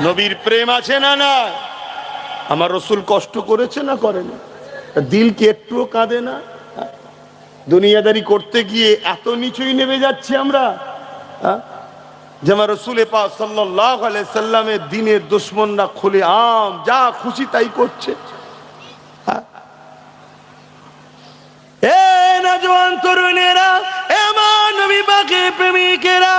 নবীর প্রেম আছে না? না। আমার রাসূল কষ্ট করেছে না করেন? দিল কি একটুও কাঁদে না? দুনিয়াদারি করতে গিয়ে এত নিচুই নেমে যাচ্ছি আমরা। যেমন রাসূল পাক সাল্লাল্লাহু আলাইহি সাল্লামের দ্বীনের দুশমনরা খুলে আম যা খুশি তাই করছে। এ নওজোয়ান তরুণেরা, আমার নবী পাকের প্রেমিকেরা,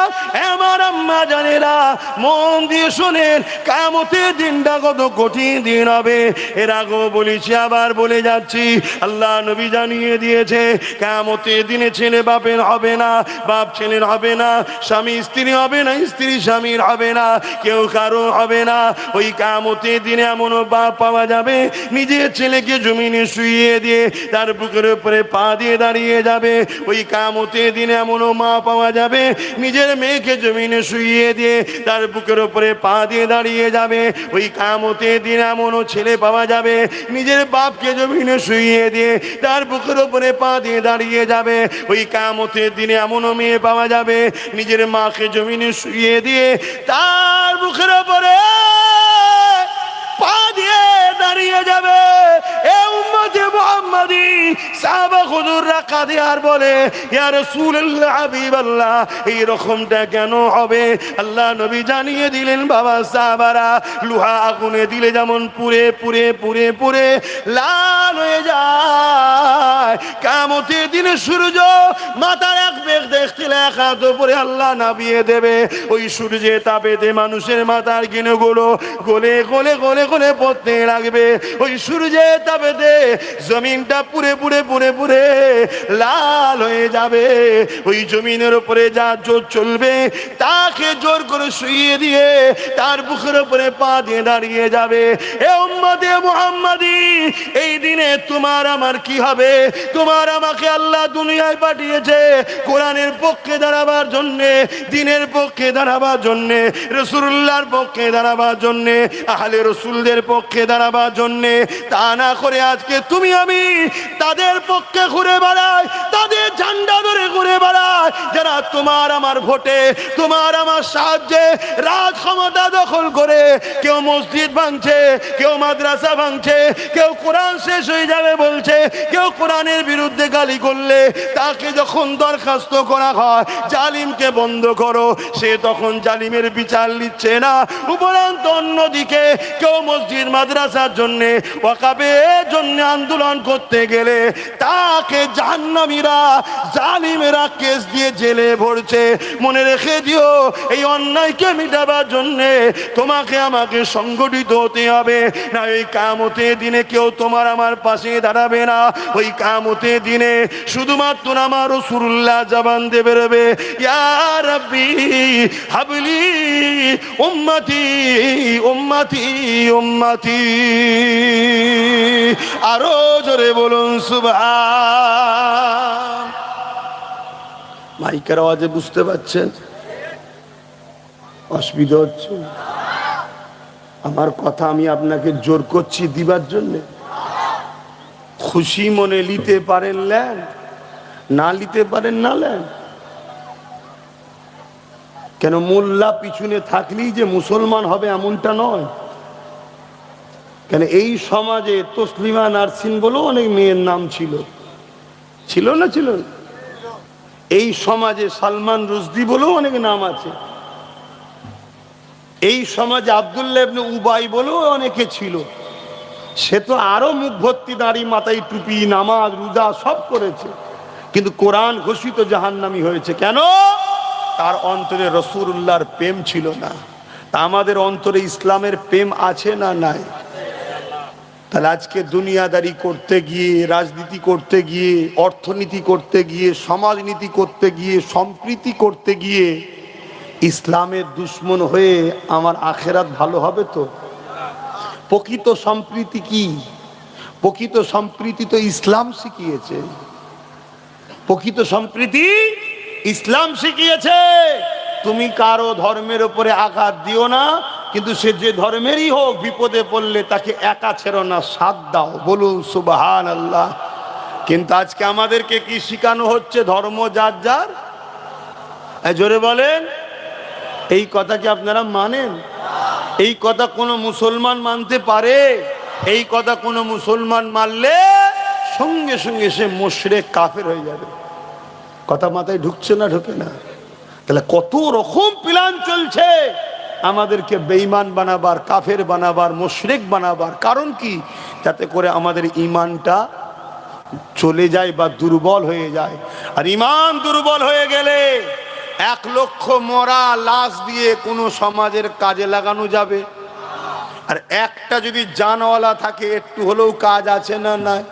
আমার আম্মা জানেরা, মন দিয়ে শোনেন, কিয়ামতের দিনটা কত কঠিন দিন হবে। এর আগেও বলেছি, আবার বলে যাচ্ছি, আল্লাহ নবী জানিয়ে দিয়েছে, কিয়ামতের দিনে ছেলে বাপের হবে না, বাপ ছেলের হবে না, স্বামী স্ত্রী হবে না, স্ত্রী স্বামীর হবে না, কেউ কারো হবে না। ওই কিয়ামতের দিনে এমনও বাপ পাওয়া যাবে, নিজের ছেলেকে জমিনে শুইয়ে দিয়ে তার বুকের উপরে পা দিয়ে দাঁড়িয়ে যাবে। ওই কিয়ামতের দিনে এমনও মা পাওয়া যাবে, নিজের মেয়েকে জমিনে শুইয়ে দিয়ে তার বুকের উপরে পা দিয়ে দাঁড়িয়ে যাবে। ওই কিয়ামতের দিনে এমনও ছেলে পাওয়া যাবে, নিজের বাপকে জমিনে শুইয়ে দিয়ে তার বুকের উপরে পা দিয়ে দাঁড়িয়ে যাবে। ওই কিয়ামতের দিনে এমনও মেয়ে পাওয়া যাবে, নিজের মাকে জমিনে শুইয়ে দিয়ে তার বুকের উপরে পা দিয়ে দাঁড়িয়ে যাবে। এ উম্মতে মুহাম্মাদি সাহাবা হুজুররা কাঁদে আর বলে, ইয়া রাসূলুল্লাহ, হাবিবাল্লাহ, এই রকমটা কেন হবে? আল্লাহ নবী জানিয়ে দিলেন, বাবা সাহাবারা, লোহা আগুনে দিলে যেমন পুড়ে পুড়ে পুড়ে পুড়ে লাল হয়ে যায়, কিয়ামতের দিনে সূর্য মাথার এক বেগ দেখতে এক হাত উপরে আল্লাহ নামিয়ে দেবে। ওই সূর্যের তাপেতে মানুষের মাথার গিনুগুলো গলে গলে গলে গলে পড়তে লাগবে। ওই সূর্যের তাপেতে জমিনটা পুড়ে পুড়ে পুড়ে পুড়ে পুড়ে লাল হয়ে যাবে। ওই জমিনের উপরে যা জোর চলবে তাকে জোর করে শুইয়ে দিয়ে তার বুকের উপরে পা দিয়ে দাঁড়িয়ে যাবে। এ উম্মতে মুহাম্মাদি, এই দিনে তোমার আমার কি হবে? তোমার আমাকে আল্লাহ দুনিয়ায় পাঠিয়েছে কোরআনের পক্ষে দাঁড়াবার জন্যে, দিনের পক্ষে দাঁড়াবার জন্যে, রাসূলুল্লাহর পক্ষে দাঁড়াবার জন্যে, আহলে রাসূলদের পক্ষে দাঁড়াবার জন্যে। তা না করে আজকে তুমি আমি তাদের পক্ষে ঘুরে বেড়াই, তাদের ঝান্ডা ধরে ঘুরে বেড়াই যারা তোমার আমার ভোটে, তোমার আমার সাহায্যে রাজ ক্ষমতা দখল করে কেউ মসজিদ ভাঙছে, কেউ মাদ্রাসা ভাঙছে, কেউ কোরআন শেষ হয়ে যাবে বলছে, কেউ কোরআনের বিরুদ্ধে গালি করলে তাকে যখন দরখাস্ত করা হয় জালিমকে বন্ধ করো, সে তখন জালিমের বিচার নিচ্ছে না। উপরন্ত অন্যদিকে কেউ মসজিদ মাদ্রাসার জন্য, ওয়াকাফের জন্য আন্দোলন করতে গেলে তাকে জাহান্নামীরা জালিমেরা কেস দিয়ে জেলে ভরছে। মনে রেখে দিও, এই অন্যায়কে মিটাবার জন্য তোমাকে আমাকে সংগঠিত হতে হবে, না ওই কিয়ামতের দিনে কেউ তোমার আমার পাশে দাঁড়াবে না। ওই কিয়ামতের দিনে শুধুমাত্র আমার রাসূলুল্লাহ জবান দিয়ে বেরোবে, ইয়া রাব্বি হাবলি উম্মতি উম্মতি উম্মতি। আরো জোরে বলুন সুবহান। মাইকের আওয়াজে বুঝতে পারছেন অসুবিধা হচ্ছে? আমার কথা আমি আপনাকে জোর করছি দিবার জন্য? খুশি মনে নিতে পারেন নেন, না নিতে পারেন না নেন। কেন মোল্লা পিছনে থাকলেই যে মুসলমান হবে এমনটা নয়। কেন এই সমাজে তসলিমা নার্সিন বলেও অনেক মেয়ের নাম ছিল, ছিল না ছিল? এই সমাজে সালমান রুশদি বলেও অনেক নাম আছে। এই সমাজে আব্দুল্লাহ ইবনে উবাই বলেও অনেকে ছিল। সে তো আরো মুখ ভর্তি দাড়ি, মাথায় টুপি, নামাজ রোজা সব করেছে, কিন্তু কোরআন ঘোষিত জাহান্নামী হয়েছে। কেন? তার অন্তরে রাসূলুল্লাহর প্রেম ছিল না। তা আমাদের অন্তরে ইসলামের প্রেম আছে না নাই? তাহলে আজকে দুনিয়াদারি করতে গিয়ে, রাজনীতি করতে গিয়ে, অর্থনীতি করতে গিয়ে, সমাজনীতি করতে গিয়ে, সম্প্রীতি করতে গিয়ে ইসলামের দুশ্মন হয়ে আমার আখেরাত ভালো হবে তো? প্রকৃত সম্প্রীতি কি? প্রকৃত সম্প্রীতি তো ইসলাম শিখিয়েছে। প্রকৃত সম্প্রীতি ইসলাম শিখিয়েছে। তুমি কারো ধর্মের উপরে আঘাত দিও না, কিন্তু সে যে ধর্মেরই হোক বিপদে পড়লে তাকে একা ছেড়ো না, সাথ দাও। বলুন সুবহানাল্লাহ। কিন্তু আজকে আমাদেরকে কি শেখানো হচ্ছে? ধর্ম যার যার। জোরে বলেন, এই কথা কি আপনারা মানেন? এই কথা কোনো মুসলমান মানতে পারে? এই কথা কোনো মুসলমান মানলে সঙ্গে সঙ্গে সে মুশরিক কাফের হয়ে যাবে। কথা মাথায় ঢুকছে না? ঢুকে না? তাহলে কত রকম প্ল্যান চলছে আমাদেরকে বেঈমান বানাবার, কাফের বানাবার, মুশরিক বানাবার। কারণ কি? যাতে করে আমাদের ঈমানটা চলে যায় বা দুর্বল হয়ে যায়। আর ঈমান দুর্বল হয়ে গেলে 1 লক্ষ মরা লাশ দিয়ে কোনো সমাজের কাজে লাগানো যাবে? আর একটা যদি জানওয়ালা থাকে একটু হলেও কাজ আছে না নাই?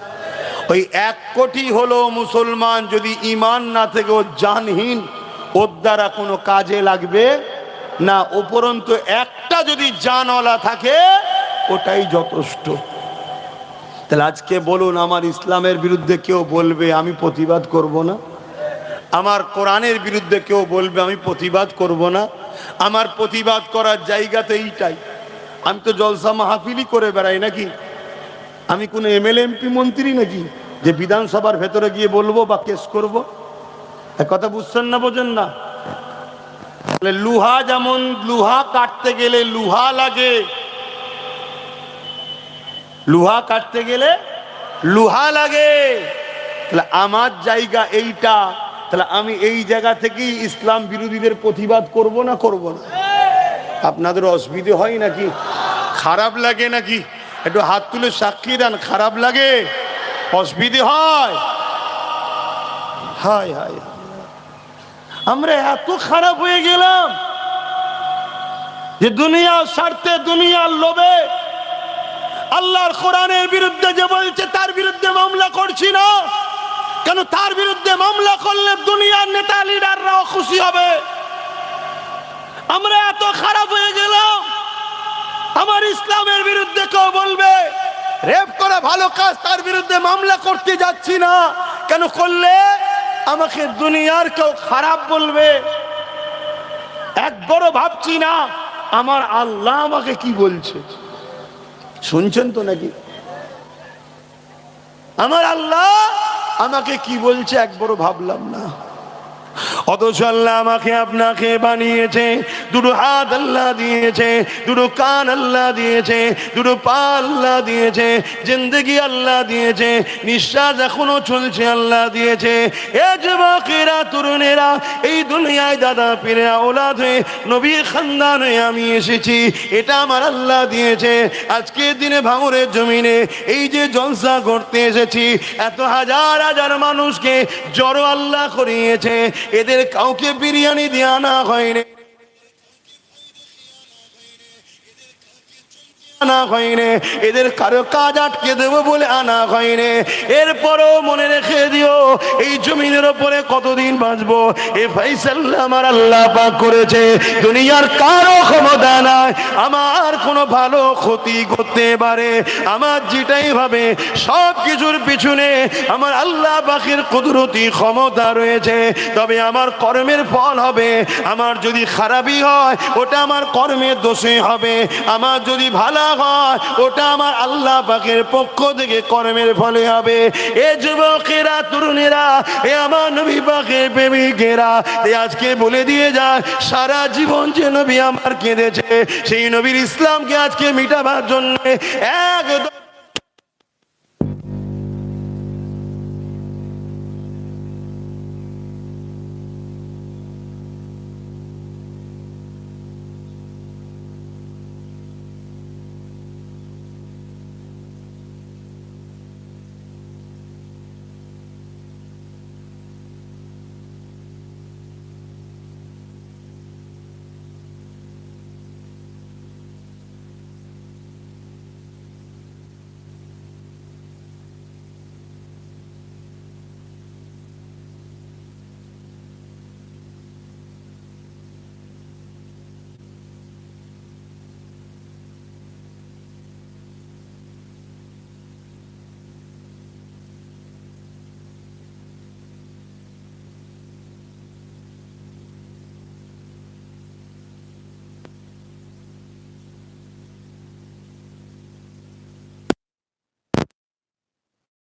ওই 1 কোটি হলো মুসলমান যদি ঈমান না থেকে ও জানহীন, ওর দ্বারা কোনো কাজে লাগবে না। উপরন্তু একটা যদি জানওয়ালা থাকে ওটাই যথেষ্ট। তাহলে আজকে বলুন, আমার ইসলামের বিরুদ্ধে কেউ বলবে আমি প্রতিবাদ করব না? আমার কোরআনের বিরুদ্ধে কেউ বলবে আমি প্রতিবাদ করব না? আমার প্রতিবাদ করার জায়গা তো এইটাই। আমি তো জলসা মাহফিলই করে বেড়াই নাকি? আমি কোনো এমএলএ এমপি মন্ত্রী নাকি যে বিধানসভার ভেতরে গিয়ে বলবো বা কেস করব? এক কথা বুঝছেন না? বোঝেন না? তাহলে লোহা, যেমন লোহা কাটতে গেলে লোহা লাগে, লোহা কাটতে গেলে লোহা লাগে। তাহলে আমার জায়গা এইটা, তাহলে আমি এই জায়গা থেকেই ইসলাম বিরোধীদের প্রতিবাদ করব না করব না? আপনাদের অসুবিধে হয় নাকি? খারাপ লাগে নাকি? একটু হাত তুলে সাক্ষী দেন। খারাপ লাগে? অসুবিধে হয়? হায় হায়, আমরা এত খারাপ হয়ে গেলাম যে দুনিয়ার স্বার্থে, দুনিয়ার লোভে আল্লাহর কোরআনের বিরুদ্ধে যে বলছে তার বিরুদ্ধে মামলা করছি না কেন? তার বিরুদ্ধে মামলা করলে দুনিয়ার নেতা লিডাররাও খুশি হবে। আমরা এত খারাপ হয়ে গেলাম, আমার ইসলামের বিরুদ্ধে কেউ বলবে, রেপ করা ভালো কাজ, তার বিরুদ্ধে মামলা করতে যাচ্ছি না কেন? করলে আমাকে দুনিয়ার কেউ খারাপ বলবে। একবারও ভাবছি না আমার আল্লাহ আমাকে কি বলছে। শুনছেন তো নাকি? আমার আল্লাহ আমাকে কি বলছে একবারও ভাবলাম না। অথচ আল্লাহ আমাকে আপনাকে বানিয়েছে, দুটো হাত আল্লাহ দিয়েছে, দুটো কান আল্লাহ দিয়েছে, দুটো পা আল্লাহ দিয়েছে, জিন্দেগি আল্লাহ দিয়েছে, নিঃশ্বাস এখনো চলছে আল্লাহ দিয়েছে। এ যুবকেরা, তরুণেরা, এই দুনিয়ায় দাদা পীরের আওলাদ হয়ে, নবীর খানদান হয়ে আমি এসেছি, এটা আমার আল্লাহ দিয়েছে। আজকের দিনে ভাঙড়ের জমিনে এই যে জলসা করতে এসেছি, এত হাজার হাজার মানুষকে জড়ো আল্লাহ করিয়েছে। এদের কাউকে বিরিয়ানি দিয়ে আনা হয়নি, আনা হয়নি, এদের কারো কাজ আটকে দেবো বলে আনা হয়নি। এরপরও মনে রেখে দিও, এই জমিনের ওপরে কতদিন বাঁচবো এ ফাইসাল্লা আমার আল্লাহ পাক করেছে। দুনিয়ার কারো ক্ষমতা নাই আমার কোনো ভালো ক্ষতি করতে পারে। আমার যেটাই ভাবে সব কিছুর পিছনে আমার আল্লাহ পাকের কুদরতি ক্ষমতা রয়েছে। তবে আমার কর্মের ফল হবে। আমার যদি খারাপই হয় ওটা আমার কর্মের দোষে হবে, আমার যদি ভালো হয় ওটা আমার আল্লাহ পাকের পক্ষ থেকে কর্মের ফলে হবে। এ যুবকেরা, তরুণেরা, এ আমার নবী পাকের প্রেমিকেরা, আজকে বলে দিয়ে যায়, সারা জীবন যে নবী আমার কেঁদেছে, সেই নবীর ইসলামকে আজকে মিটাবার জন্য একদম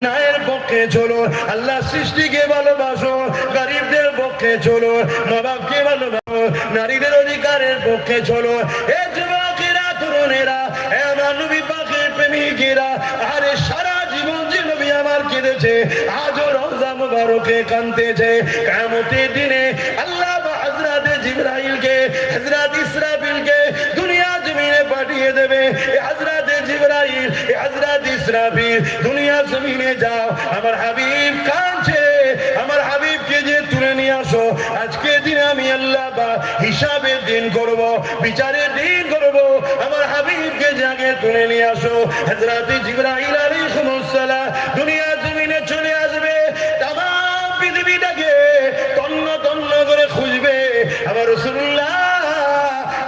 নায়ের পক্ষে চলো, আল্লাহ সৃষ্টিকে ভালোবাসো, গরিবদের পক্ষে চলো, মা বাপকে ভালোবাসো, নারীদের অধিকারের পক্ষে চলো। এ যুবকেরা, তরুণেরা, এ আমার নবী পাকের প্রেমিকেরা, আরে সারা জীবন যে নবী আমার কেঁদেছে, আজও রওজা মুবারকে কাঁদতেছে। কিয়ামতের দিনে আল্লাহ হযরত জিবরাইলকে, হযরত ইসরাফিলকে দুনিয়া জমিনে পাঠিয়ে দেবে। হযরত জিবরাইল, হযরত ইসরাফিল দুনিয়া জমিনে যাও, আমার হাবিব কাঁদছে, আমার হাবিবকে যে তুলে নিয়ে আসো। আজকে দিনে আমি আল্লাহ হিসাবের দিন করব, বিচারের দিন করব, আমার হাবিবকে জাগে তুলে নিয়ে আসো। হযরত জিবরাইল আলাইহিস সালাম দুনিয়া জমিনে চলে আসবে, তামাম পৃথিবীটাকে তন্ন তন্ন করে খুঁজবে আমার রাসূলুল্লাহ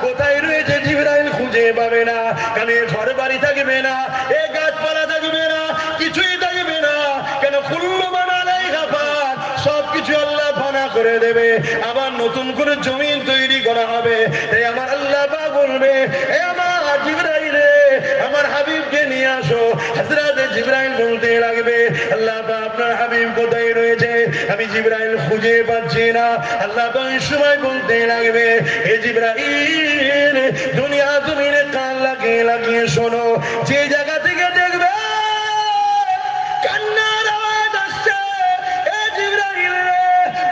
কোথায় রয়েছে। জিবরাইল খুঁজে পাবে না, কানে ঘর বাড়ি থাকবে না, এ গাছপালা থাকবে না, কিছুই থাকবে না। কেন? কুল্লু মান আলাইহা ফান, সবকিছু আল্লাহ ফানা করে দেবে, আবার নতুন করে জমিন তৈরি করা হবে। তাই আমার আল্লাহ পাক বলবে, এ আমার জিবরাইল, আমার হাবিবকে নিয়ে আসো। হযরত জিবরাইল বলতে লাগবে, আল্লাহ পাক আপনার হাবিব কোথায় রয়েছে? আমি জিবরাইল খুঁজে পাচ্ছি না। আল্লাহ পাক এই সময় বলতে লাগবে, এ জিবরাইল দুনিয়া জমিনে কান লাগিয়ে লাগিয়ে শোনো, যে জায়গা থেকে দেখবে কান্নার আওয়াজ আসছে, এ জিবরাইল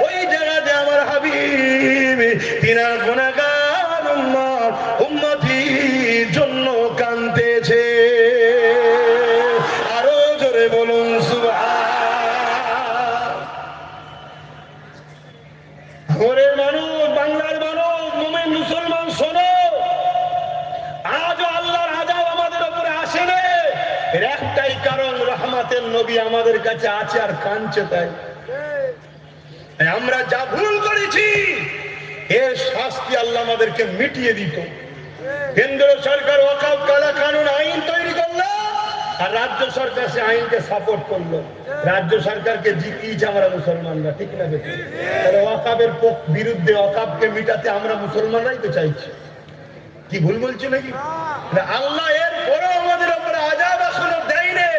ওই জায়গাতে আমার হাবিব তিনার গুনাহগার উম্মত উম্মতির জন্য কাঁদতেছে। আরো জোরে বলুন সুবহান। ঘরের মানুষ, বাংলার মানুষ, মুমিন মুসলমান শোনো, আজও আল্লাহর আযাব আমাদের উপরে আসেনি। কারণ রহমতের নবী আমাদের কাছে আছে আর কাঁদছে তাই। আমরা যা ভুল করেছি এর শাস্তি আল্লাহ আমাদেরকে মিটিয়ে দিত। কেন্দ্র সরকার ওয়াকফ কালা কানুন আইন তৈরি করলো আর রাজ্য সরকার সে আইনকে সাপোর্ট করলো। রাজ্য সরকারকে জিতিয়েছে আমরা মুসলমানরা, ঠিক না বেশি? তাহলে ওয়াকফের বিরুদ্ধে ওয়াকফকে মিটাতে আমরা মুসলমানরাই তো চাইছি। কি ভুল বলছি নাকি? আল্লাহ এর পরেও আমাদের উপরে আযাব এখনো দেয়নি,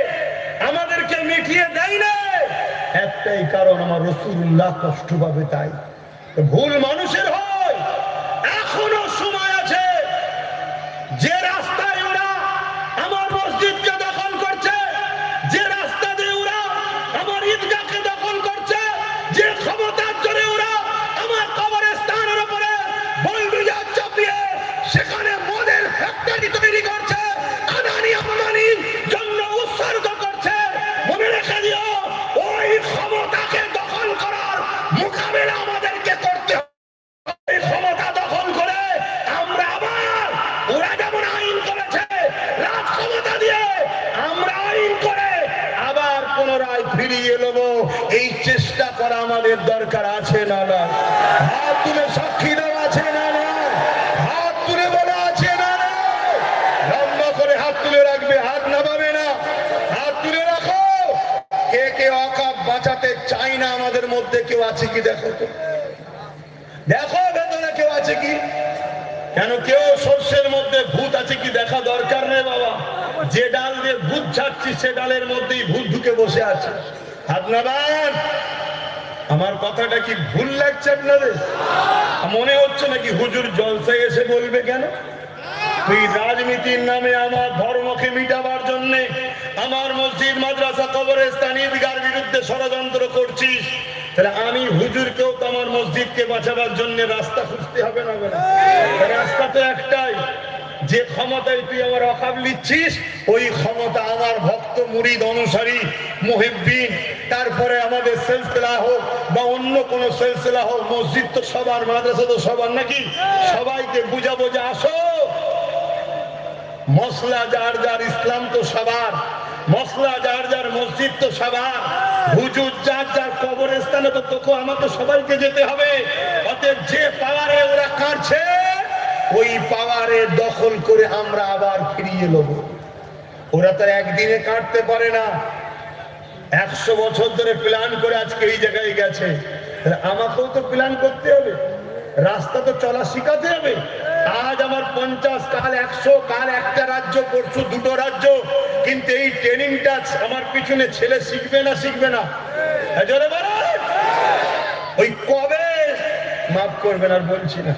আমাদেরকে মিটিয়ে দেয়নি। একটাই কারণ, আমার রাসূলুল্লাহ কষ্ট পাবে তাই। ভুল মানুষের হয়, এখনো সময় আছে। যে রাস্তায় ওরা আমার মসজিদকে দখল করছে, যে রাস্তা দিয়ে ওরা আমার ঈদগাহকে দখল করছে, যে ক্ষমতার জোরে ওরা আমার কবরস্থানের উপরে বুলডোজার চাপিয়ে সেখানে মদের ফ্যাক্টরি তৈরি করছে, আদানি আম্বানির জন্য উৎসর্গ করছে, মনে রেখে দিও ওই ক্ষমতাকে দখল করার মোকাবেলা আমাদেরকে করতে হবে। এই ক্ষমতা দখল করে আমরা আবার ওরা যেমন আইন করেছে রাজ ক্ষমতা দিয়ে আমরা আইন করে আবার পুনরায় ফিরিয়ে নেব, এই চেষ্টা করা আমাদের দরকার আছে না? না, হাত তুলে সাক্ষী দেওয়া আছে না? না, হাত তুলে বলা আছে না? না, লম্বা করে হাত তুলে রাখবে, হাত নামাবে না, হাত তুলে রাখো। কে কে ওয়াকফ বাঁচাতে চাই না আমাদের মধ্যে কেউ আছে কি? দেখো তো, দেখো ভেতরে কেউ আছে কি? কেন কেউ সর্ষের মধ্যে ভূত আছে কি দেখা দরকার নেই বাবা। যে ডাল দিয়ে ভূত ছাড়ছি সে ডালের মধ্যেই ভূত ঢুকে বসে আছে। হাত নামান। আমার কথাটা কি ভুল লাগছে আপনাদের? মনে হচ্ছে নাকি হুজুর জলসায় এসে বলবে কেন তুই রাজনীতির নামে আমার ধর্মকে মিটাবার জন্য আমার মসজিদ মাদ্রাসা কবরস্থান ঈদগাহর বিরুদ্ধে ষড়যন্ত্র করছিস? তাহলে আমি হুজুরকেও তো আমার মসজিদকে বাঁচাবার জন্য রাস্তা খুঁজতে হবে না? রাস্তা তো একটাই, যে ক্ষমতায় তুই আমার ওয়াকফ নিচ্ছিস ওই ক্ষমতা আমার ভক্ত মুরিদ অনুসারী মুহিব্বিন, তারপরে আমাদের সিলসিলা হোক বা অন্য কোন সিলসিলা হোক, মসজিদ তো সবার, মাদ্রাসা তো সবার, নাকি? সবাইকে বুঝাবো যে আসো, মসলা যার যার, ইসলাম তো সবার, মসলা যার যার, মসজিদ তো সবার, হুজুর যার যার, কবরস্থানে তো তোকে আমাকে সবাইকে যেতে হবে। অতএব যে পাওয়ারে ওরা কাটছে ওই পাওয়ারে দখল করে আমরা আবার ফিরিয়ে নেব। ওরা তো একদিনে কাটতে পারে না, 100 বছর ধরে প্ল্যান করে আজকে এই জায়গায় গেছে। আমাকেও তো প্ল্যান করতে হবে, রাস্তা তো চলা শিখাতে হবে। আজ আমার 50, কাল 100, কাল একটা রাজ্য, পরশু 2টো রাজ্য, কিন্তু এই ট্রেনিংটা আমার পিছনে ছেলে শিখবে না? শিখবে না? ওই কবে, মাফ করবেন আর বলছি না,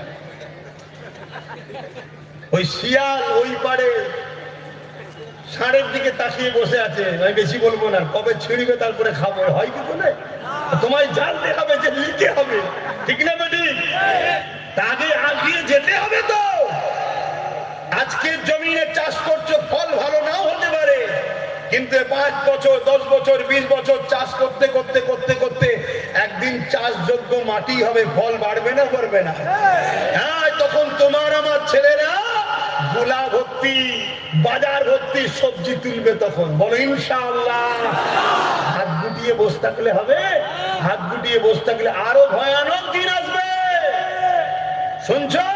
ওই শিয়াল ওই পারে ষাঁড়ের দিকে তাকিয়ে বসে আছে, আমি বেশি বলবো না, কবে ছিঁড়বে তারপরে খাবো, হয় কিছু না? তোমায় জানতে হবে যে নিতে হবে, ঠিক না বেটি? তাকে আগিয়ে যেতে হবে তো। আজকে জমিনে চাষ করছো, ফল ভালো নাও হতে পারে, কিন্তু 5 বছর 10 বছর 20 বছর চাষ করতে করতে করতে করতে একদিন চাষযোগ্য মাটি হবে, ফল বাড়বে না? বাড়বে না? হ্যাঁ, তখন তোমার আমার ছেলেরা গোলা ভর্তি, বাজার ভর্তি সবজি তুলবে, তখন বলো ইনশাআল্লাহ। হাত গুটিয়ে বসে থাকলে হবে? হাত গুটিয়ে বসে থাকলে আরো ভয়ানক দিন আসবে। শুনছো?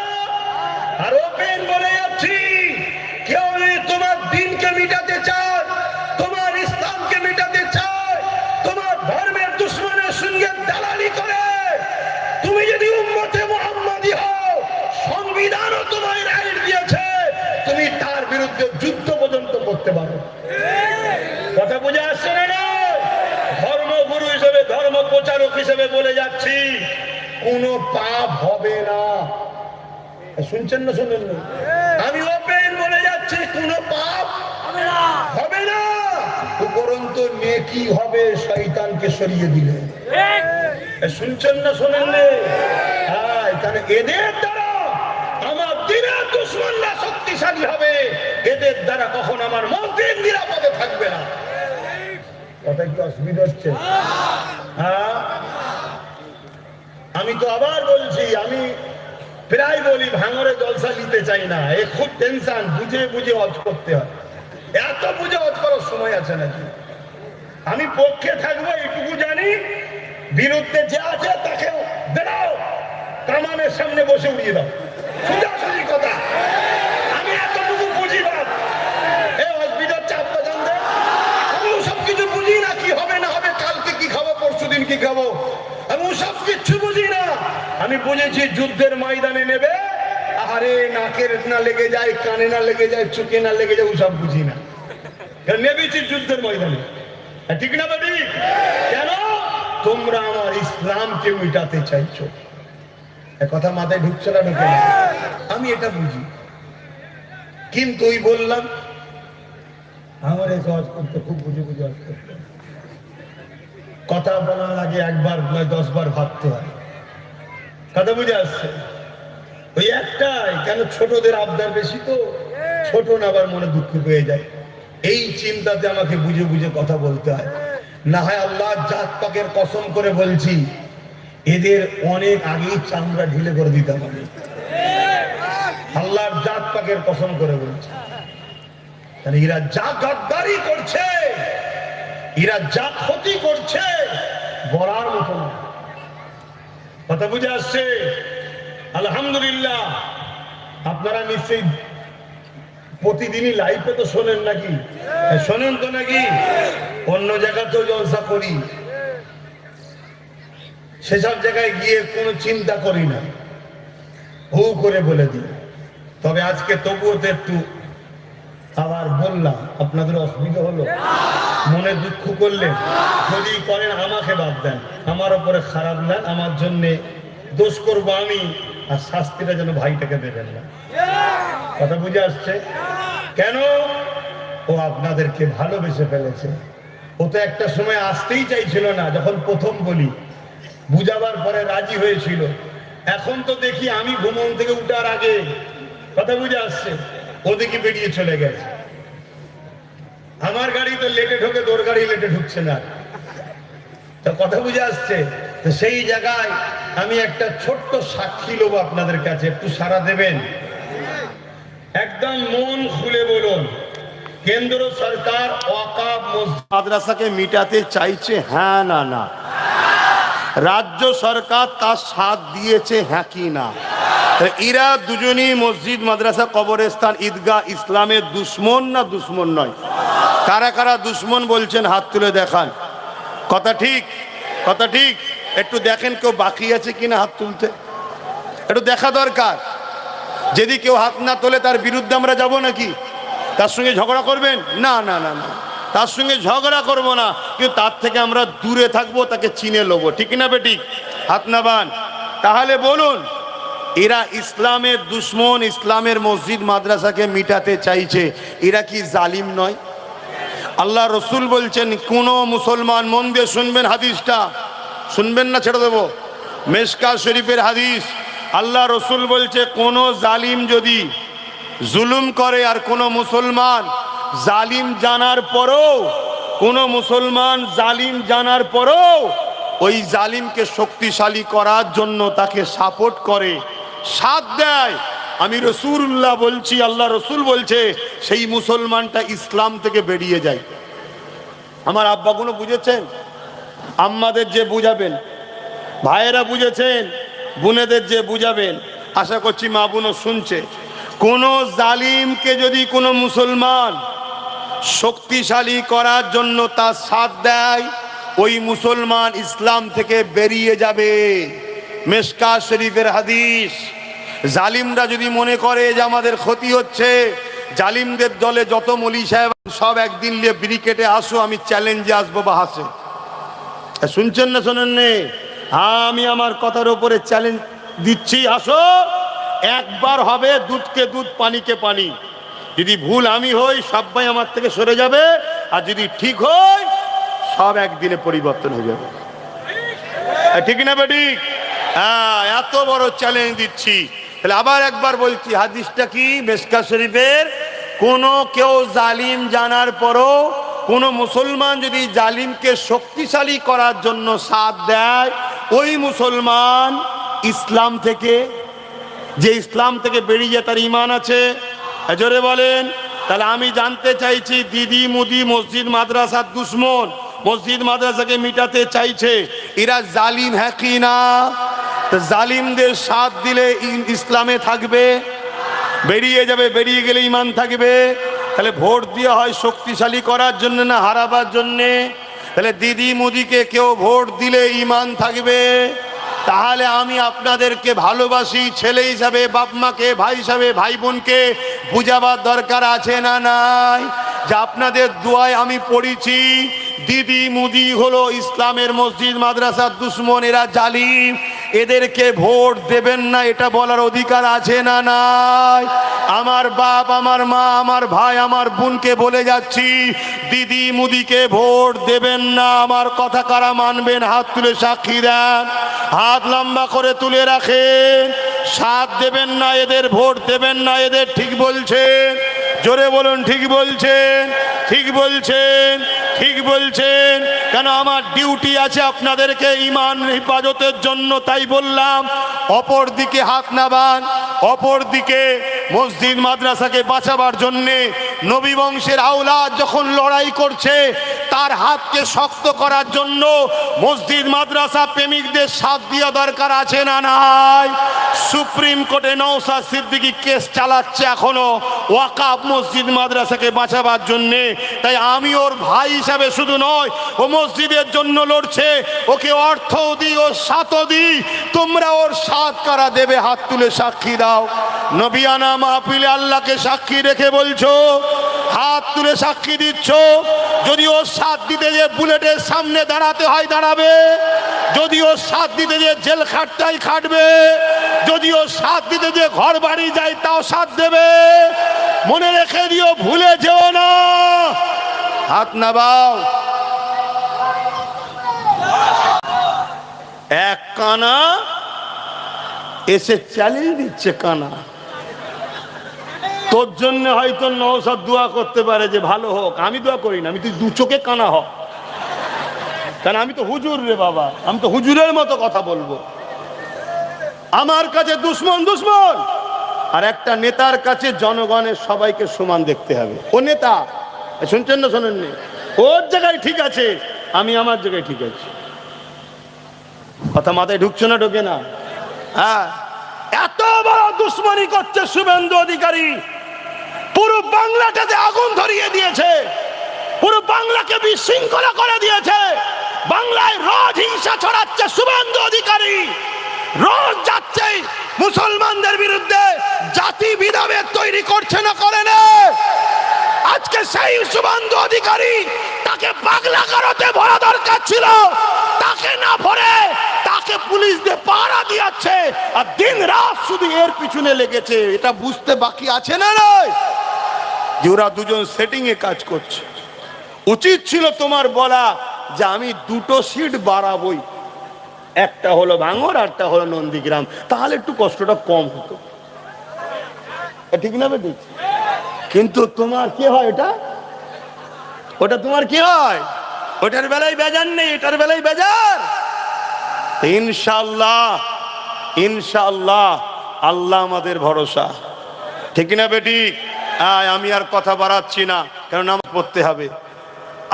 আর ওপেন বলে যাচ্ছি, কেউ যদি তোমার দিনকে মিটাতে চায়, তোমার ইসলামকে মিটাতে চায়, তোমার ধর্মের দুশমনের সঙ্গে দালালি করে, তুমি যদি উম্মতে মুহাম্মাদি হও, সংবিধানও তোমায় রাইট দিয়েছে, তুমি তার বিরুদ্ধে যুদ্ধ পর্যন্ত করতে পারো। কথা বুঝে আসছে না? ধর্মগুরু হিসেবে, ধর্ম প্রচারক হিসেবে বলে যাচ্ছি, কোনো পাপ হবে না। শুনছেন না? শুনেন না? আমি ওপেন বলে যাচ্ছি, কোনো পাপ হবে না, উপরন্তু নেকি হবে শয়তানকে সরিয়ে দিলে। শুনছেন না? শোনেন না? হ্যাঁ, এখানে এদের দ্বারা আমার দিনের দুশমনরা শক্তিশালী হবে, এদের দ্বারা কখন আমার মসজিদ নিরাপদে থাকবে না। কথা কি অসুবিধা হচ্ছে? হ্যাঁ, আমি তো আবার বলছি, আমি প্রায় বলি ভাঙরে জলসা নিতে চাই না, এ খুব টেনশন, বুঝে বুঝে অজ করতে হয়। এত বুঝে ওয়াজ করার সময় আছে নাকি? আমি পক্ষে থাকবো এইটুকু জানি, বিরুদ্ধে যে আছে তাকে বেরাও, কামানের সামনে বসে উড়িয়ে দাও, সোজাসুজি কথা। আমি এতটুকু বুঝি না, এই হসপিটাল চাপ বাজান দেয়, আমি সব কিছু বুঝি না, কি হবে না হবে, কালকে কি খাবো, পরশু দিন কি খাবো, আমি সব কিছু বুঝি না। আমি বুঝেছি যুদ্ধের ময়দানে নেবে, আরে নাকের না লেগে যায়, কানে না লেগে যায়, চোখে না লেগে যায়, ওসব বুঝি না, নেবেছি যুদ্ধের ময়দানে। ঠিক না বাড়ি? কেন? তোমরা আমার ইসলামকে মিটাতে চাইছো, কথা মাথায় ঢুকছে না, ঢুকে না? আমি এটা বুঝি, কিন্তু ওই বললাম আমার এই কাজ করতে খুব বুঝে বুঝে কাজ করতে, কথা বলার আগে একবার নয় 10 বার ভাবতে হয়। কথা বুঝে আসছে? ওই একটাই, কেন ছোটদের আবদার বেশি, তো ছোট না আবার মনে দুঃখ পেয়ে যায়, এই চিন্তাতে আমাকে বুঝে বুঝে কথা বলতে হয়। না হয় আল্লাহ জাত পাকের কসম করে বলছি, এদের অনেক আগেই চামড়া ঢিলে করে দিতাম আমি, আল্লাহর জাত পাকের কসম করে বলছি। এরা যা গাদ্দারি করছে, এরা যা ক্ষতি করছে, বলার মতো না। কথা বুঝে আসছে? আলহামদুলিল্লাহ। আপনারা নিশ্চয়ই প্রতিদিনই লাইভে তো শোনেন নাকি? শোনেন তো নাকি? অন্য জায়গাতেও জলসা করি, সেসব জায়গায় গিয়ে কোনো চিন্তা করি না, হু করে বলে দিই। তবে আজকে তবুও তো একটু আবার বললাম, আপনাদের অসুবিধা হলো, মনে দুঃখ করলেন, যদি করেন আমাকে বাদ দেন, আমার উপরে খারাপ না, আমার জন্য দোষ করবো আমি, আর শাস্তিটা যেন ভাইটাকে দেবেন না। কথা বুঝে আসছে? কেন? ও আপনাদেরকে ভালোবেসে ফেলেছে। ও তো একটা সময় আসতেই চাইছিল না, যখন প্রথম বলি, বুঝাবার পরে রাজি হয়েছিল। এখন তো দেখি আমি ভ্রমণ থেকে উঠার আগে, কথা বুঝে আসছে, ওদিকে বেরিয়ে চলে গেছে। আমার গাড়ি তো লেটে ঢোকে, তোর গাড়ি লেটে ঢুকছে না। তো কথা বুঝে আসছে? তো সেই জায়গায় আমি একটা ছোট্ট সাক্ষী লোব আপনাদের কাছে, একটু সাড়া দেবেন? একদম মন খুলে বলুন, কেন্দ্র সরকার ওয়াকফ মাদ্রাসাকে মিটাতে চাইছে, হ্যাঁ না না? রাজ্য সরকার তার সাথ দিয়েছে, হ্যাঁ কি না? এরা দুজনই মসজিদ, মাদ্রাসা, কবরস্থান, ঈদগাহ ইসলামের দুশ্মন না দুশ্মন নয়? কারা কারা দুশ্মন বলছেন হাত তুলে দেখান। কথা ঠিক? কথা ঠিক? একটু দেখেন কেউ বাকি আছে কিনা হাত তুলতে, একটু দেখা দরকার। যদি কেউ হাত না তোলে তার বিরুদ্ধে আমরা যাব নাকি? তার সঙ্গে ঝগড়া করবেন? না না না না, তার সঙ্গে ঝগড়া করব না, কিন্তু তার থেকে আমরা দূরে থাকবো, তাকে চিনে নেবো। ঠিক না বেটি? হাত নাবান। তাহলে বলুন, এরা ইসলামের দুশ্মন, ইসলামের মসজিদ মাদ্রাসাকে মিটাতে চাইছে, এরা কি জালিম নয়? আল্লাহ রসুল বলছেন, কোন মুসলমান, মন দিয়ে শুনবেন হাদিসটা, শুনবেন না ছেড়ে দেবো, মেশকাত শরীফের হাদিস। আল্লাহ রসুল বলছে, কোন জালিম যদি জুলুম করে, আর কোন মুসলমান জালিম জানার পরও, কোন মুসলমান জালিম জানার পরও ওই জালিমকে শক্তিশালী করার জন্য তাকে সাপোর্ট করে, সাথ দেয়, আমি রাসূলুল্লাহ বলছি, আল্লাহ রসুল বলছে, সেই মুসলমানটা ইসলাম থেকে বেরিয়ে যায়। আমার আব্বাগুলো বুঝেছেন, আম্মাদের যে বুঝাবেন, ভাইয়েরা বুঝেছেন, বোনেদের যে বুঝাবেন, আশা করছি মা বোনও শুনছে। কোন জালিমকে যদি কোনো মুসলমান শক্তিশালী করার জন্য তার সাথ দেয়, ওই মুসলমান ইসলাম থেকে বেরিয়ে যাবে। মেশকাত শরীফের হাদিস। জালিমরা যদি মনে করে যে আমাদের ক্ষতি হচ্ছে, জালিমদের দলে যত মৌলী সাহেব সব একদিন নিয়ে ব্রিকেটে আসো, আমি চ্যালেঞ্জে আসবো বাহাসে। শুনছেন না শোনেন নে? হ্যাঁ, আমি আমার কথার উপরে চ্যালেঞ্জ দিচ্ছি, আসো, একবার হবে দুধকে দুধ, পানিকে পানি। যদি ভুল আমি হই, সবাই আমার থেকে সরে যাবে, আর যদি ঠিক হয়, সব একদিনে পরিবর্তন হয়ে যাবে। ঠিক না বেটি? হ্যাঁ, এত বড় চ্যালেঞ্জ দিচ্ছি। তাহলে আবার একবার বলছি, হাদিসটা কি? মেশকাত শরীফের, কোন কেউ জালিম জানার পরও কোন মুসলমান যদি জালিমকে শক্তিশালী করার জন্য সাথ দেয়, ওই মুসলমান ইসলাম থেকে, যে ইসলাম থেকে বেরিয়ে তার ঈমান আছে, জোরে বলেন, তাহলে আমি জানতে চাইছি, দিদি মুদি মসজিদ মাদ্রাসার দুশ্মন, মসজিদ মাদ্রাসাকে মিটাতে চাইছে, এরা জালিম হ্যাঁ কি না? তো জালিমদের সাথ দিলে ইসলামে থাকবে, বেরিয়ে যাবে, বেরিয়ে গেলে ইমান থাকবে। তাহলে ভোট দেওয়া হয় শক্তিশালী করার জন্য না হারাবার জন্যে? তাহলে দিদি মুদিকে কেউ ভোট দিলে ইমান থাকবে। তাহলে আমি আপনাদেরকে ভালোবাসি, ছেলে হিসাবে বাপ মাকে, ভাই হিসাবে ভাই বোনকে বুঝাবার দরকার আছে না নাই? যে আপনাদের দোয়ায় আমি পড়েছি দিদি মুদি হলো ইসলামের মসজিদ মাদ্রাসার দুশ্মন, এরা জালিম, এদেরকে ভোট দেবেন না, এটা বলার অধিকার আছে না নাই? আমার বাপ, আমার মা, আমার ভাই, আমার বোনকে বলে যাচ্ছি, দিদি মুদিকে ভোট দেবেন না। আমার কথা কারা মানবেন? হাত তুলে সাক্ষী দেন, হাত লম্বা করে তুলে রাখেন। সাথ দেবেন না, এদের ভোট দেবেন না, এদের ঠিক বলছেন, জোরে বলুন ঠিক বলছেন, ঠিক বলছেন, ঠিক বলছেন। কেন? আমার ডিউটি আছে আপনাদেরকে ইমান হেফাজতের জন্য, তাই বললাম। অপর দিকে হাত নাবান, অপর দিকে মসজিদ মাদ্রাসাকে বাঁচাবার জন্যে নবী বংশের আওলাদ যখন লড়াই করছে, তার হাতকে শক্ত করার জন্য মসজিদ মাদ্রাসা প্রেমিকদের সাথ দেওয়া দরকার আছে না নাই? সুপ্রিম কোর্টে নওশাদ সিদ্দিকী কেস চালাচ্ছে এখনো ওয়াকাফ মসজিদ মাদ্রাসাকে বাঁচাবার জন্যে। তাই আমি ওর ভাই হিসাবে শুধু নয়, ও মসজিদের জন্য লড়ছে, ওকে অর্থ দিই, ওর সাথও দিই। তোমরা ওর সাথ কারা দেবে? হাত তুলে সাক্ষী দাও। নবিয়ানা মাহফিলে আল্লাহকে সাক্ষী রেখে বলছো, হাত তুলে সাক্ষী দিচ্ছ। যদি ওর সাথ দিতে যে বুলেটের সামনে দাঁড়াতে হয় দাঁড়াবে, যদি ওর সাথ দিতে যে জেল খাটতে হয় খাটবে, যদি ওর সাথ দিতে যে ঘর বাড়ি যায় তাও সাথ দেবে। মনে রেখে দিও, ভুলে যেও না। হাত নাবাও। এক কানা এসে চ্যালেঞ্জ দিচ্ছে, কানা তোর জন্য হয়তো নওশাদ দোয়া করতে পারে যে ভালো হোক, আমি দোয়া করি না, আমি তুই দু চোখে কানা হ। কারণ আমি তো হুজুর রে বাবা, আমি তো হুজুরের মতো কথা বলবো। আমার কাছে দুশ্মন দুশ্মন, আর একটা নেতার কাছে জনগণের সবাইকে সমান দেখতে হবে। ও নেতা, শুনছেন না শোনেননি? ওর জায়গায় ঠিক আছে, আমি আমার জায়গায় ঠিক আছি। কথা মাথায় ঢুকছে না? ঢোকে না? হ্যাঁ, এত বড় দুশ্মনী করছে শুভেন্দু অধিকারী, পুরো বাংলাটাতে আগুন ধরিয়ে দিয়েছে, পুরো বাংলাকে বিশৃঙ্খলা করে দিয়েছে। বাংলায় রোজ হিংসা ছড়াচ্ছে শুভেন্দু অধিকারী, রোজ যাচ্ছে মুসলমানদের বিরুদ্ধে, জাতি বিধাভেদ তৈরি করছে না করে না? আজকে সেই শুভেন্দু অধিকারী, তাকে পাগলা কারোতে ভরা দরকার ছিল, তাকে না ভরে তাকে পুলিশ দিয়ে পাহারা দিয়েছে, আর দিন রাত শুধু এর পিছনে লেগেছে। এটা বুঝতে বাকি আছে না নয় যে ওরা দুজন সেটিং এ কাজ করছে? উচিত ছিল তোমার বলা যে আমি দুটো সিট বাড়াবই, একটা হলো ভাঙর, একটা হলো নন্দীগ্রাম, তাহলে একটু কষ্টটা কম হতো। ঠিক না বেটি? কিন্তু তোমার কি হয়? এটা ওটা তোমার কি হয়? ওটার বেলায় বেজার নেই, এটার বেলায় বেজার। ইনশাআল্লাহ, ইনশাআল্লাহ, আল্লাহ আমাদের ভরসা। ঠিক না বেটি? আমি আর কথা বাড়াচ্ছি না, কারণ নামাজ পড়তে হবে।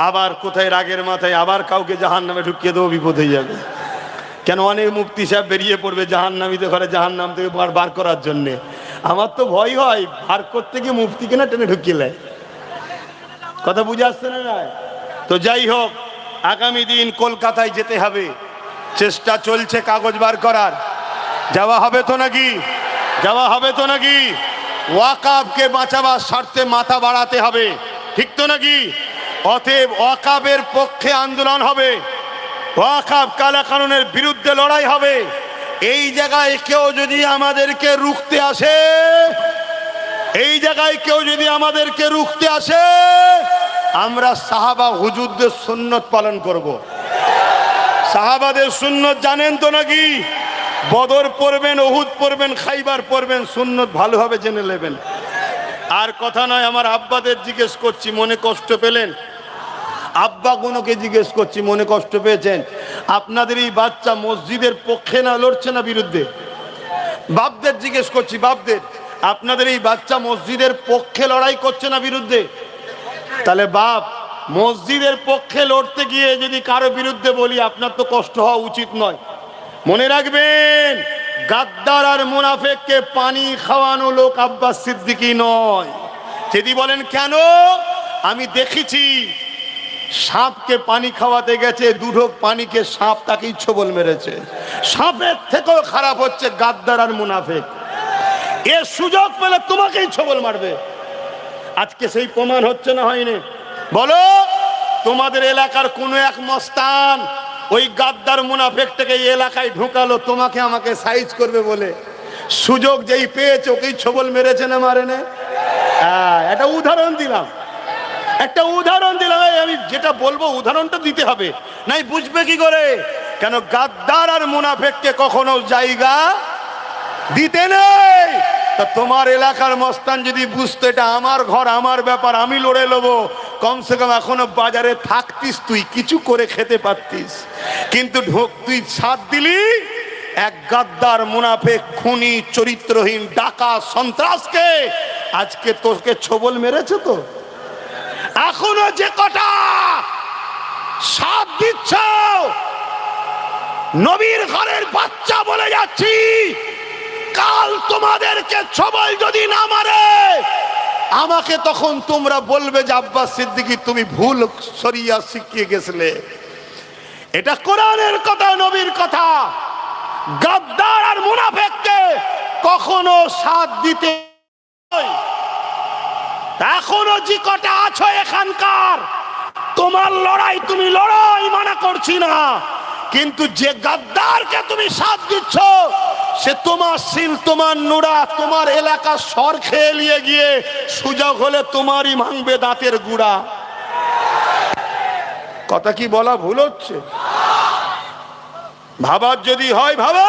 আবার কোথায় রাগের মাথায় আবার কাউকে জাহান্নামে ঢুকিয়ে দেবো, বিপদ হয়ে যাবে। কেন? অনেক মুফতি সাহেব বেরিয়ে পড়বে জাহান্নামীতে ঘরে জাহান্নাম থেকে বার করার জন্যে। আমার তো ভয় হয়, বার করতে গিয়ে মুফতিকে না টেনে ঢুকিয়ে। কথা বুঝে আসছে না? তো যাই হোক, আগামী দিন কলকাতায় যেতে হবে, চেষ্টা চলছে কাগজ বার করার। যাওয়া হবে তো নাকি? যাওয়া হবে তো নাকি? ওয়াকাফকে বাঁচাবার স্বার্থে মাথা বাড়াতে হবে, ঠিক তো নাকি? অতএব ওয়াকাফের পক্ষে আন্দোলন হবে, ওয়াকাফ কালাকানুনের বিরুদ্ধে লড়াই হবে। এই জায়গায় কেউ যদি আমাদেরকে রুখতে আসে, এই জায়গায় কেউ যদি আমাদেরকে রুখতে আসে, আমরা সাহাবা হুজুরদের সুন্নত পালন করব। সাহাবাদের সুন্নত জানেন তো নাকি? বদর পড়বেন, উহুদ পড়বেন, খাইবার পড়বেন, সুন্নত ভালোভাবে জেনে নেবেন। আর কথা নয়, আমার আব্বাদের জিজ্ঞেস করছি, মনে কষ্ট পেলেন? আব্বা গুনোকে জিজ্ঞেস করছি, মনে কষ্ট পেয়েছেন? আপনাদের এই বাচ্চা মসজিদের পক্ষে না লড়ছে না বিরুদ্ধে? বাপদের জিজ্ঞেস করছি, বাপদের, আপনাদের এই বাচ্চা মসজিদের পক্ষে লড়াই করছে না বিরুদ্ধে? তাহলে বাপ, মসজিদের পক্ষে লড়তে গিয়ে যদি কারো বিরুদ্ধে বলি, আপনার তো কষ্ট হওয়া উচিত নয়। মনে রাখবেন, গাদ্দার আর মুনাফেককে পানি খাওয়ানো লোক আব্বাস সিদ্দিকী নয়। যদি বলেন কেন, আমি দেখেছি সাপকে পানি খাওয়াতে গেছে, দুঢোক পানিকে সাপ তাকেই ছোবল মেরেছে। সাপের থেকেও খারাপ হচ্ছে গাদ্দার আর মুনাফেক। এ সুযোগ পেলে তোমাকেই ছোবল মারবে। আজকে সেই প্রমাণ হচ্ছে না হয়নি? বলো, তোমাদের এলাকার কোন এক মস্তান ওই গাদ্দার মুনাফেকটাকে এই এলাকায় ঢুকালো তোমাকে আমাকে সাইজ করবে বলে, সুযোগ যেই পেয়েছে ওকেই ছোবল মেরেছে না মারে না? একটা উদাহরণ দিলাম, একটা উদাহরণ দিলাম। আমি যেটা বলবো উদাহরণটা দিতে হবে, নাই বুঝবে কি করে? কেন গাদ্দার আর মুনাফেককে কখনো জায়গা দিতে নেই। তা তোমার এলাকার মস্তান যদি বুঝতো এটা আমার ঘর, আমার ব্যাপার, আমি লড়ে নেবো, কমসে কম এখনো বাজারে থাকতিস, তুই কিছু করে খেতে পারতিস। কিন্তু তুই সাথ দিলি এক গাদ্দার মুনাফেক খুনি চরিত্রহীন ডাকা সন্ত্রাসকে, আজকে তোকে ছোবল মেরেছে। তো এখনো যে কটা সাথ দিচ্ছ, নবীর ঘরের বাচ্চা বলে যাচ্ছি, কাল তোমাদেরকে ছোবল যদি না মারে, আমাকে তখন তোমরা বলবে যে আব্বাস সিদ্দিকী তুমি ভুল শরিয়া শিখিয়ে গেছিলে। এটা কোরআনের কথা, নবীর কথা। গাদ্দার আর মুনাফেককে কখনো সাথ দিতে, এখনো যে কটা আছো এখানকার, তোমার লড়াই তুমি লড়াই মানা করছি না, কিন্তু যে গাদ্দারকে তুমি সাথ দিচ্ছ সে তোমার শিল, তোমার নুরা, তোমার এলাকা সর খেয়ে নিয়ে গিয়ে সুযোগ হলে তোমারই ভাঙবে দাঁতের গুড়া। কথা কি বলা ভুল হচ্ছে? ভাবার যদি হয় ভাবা,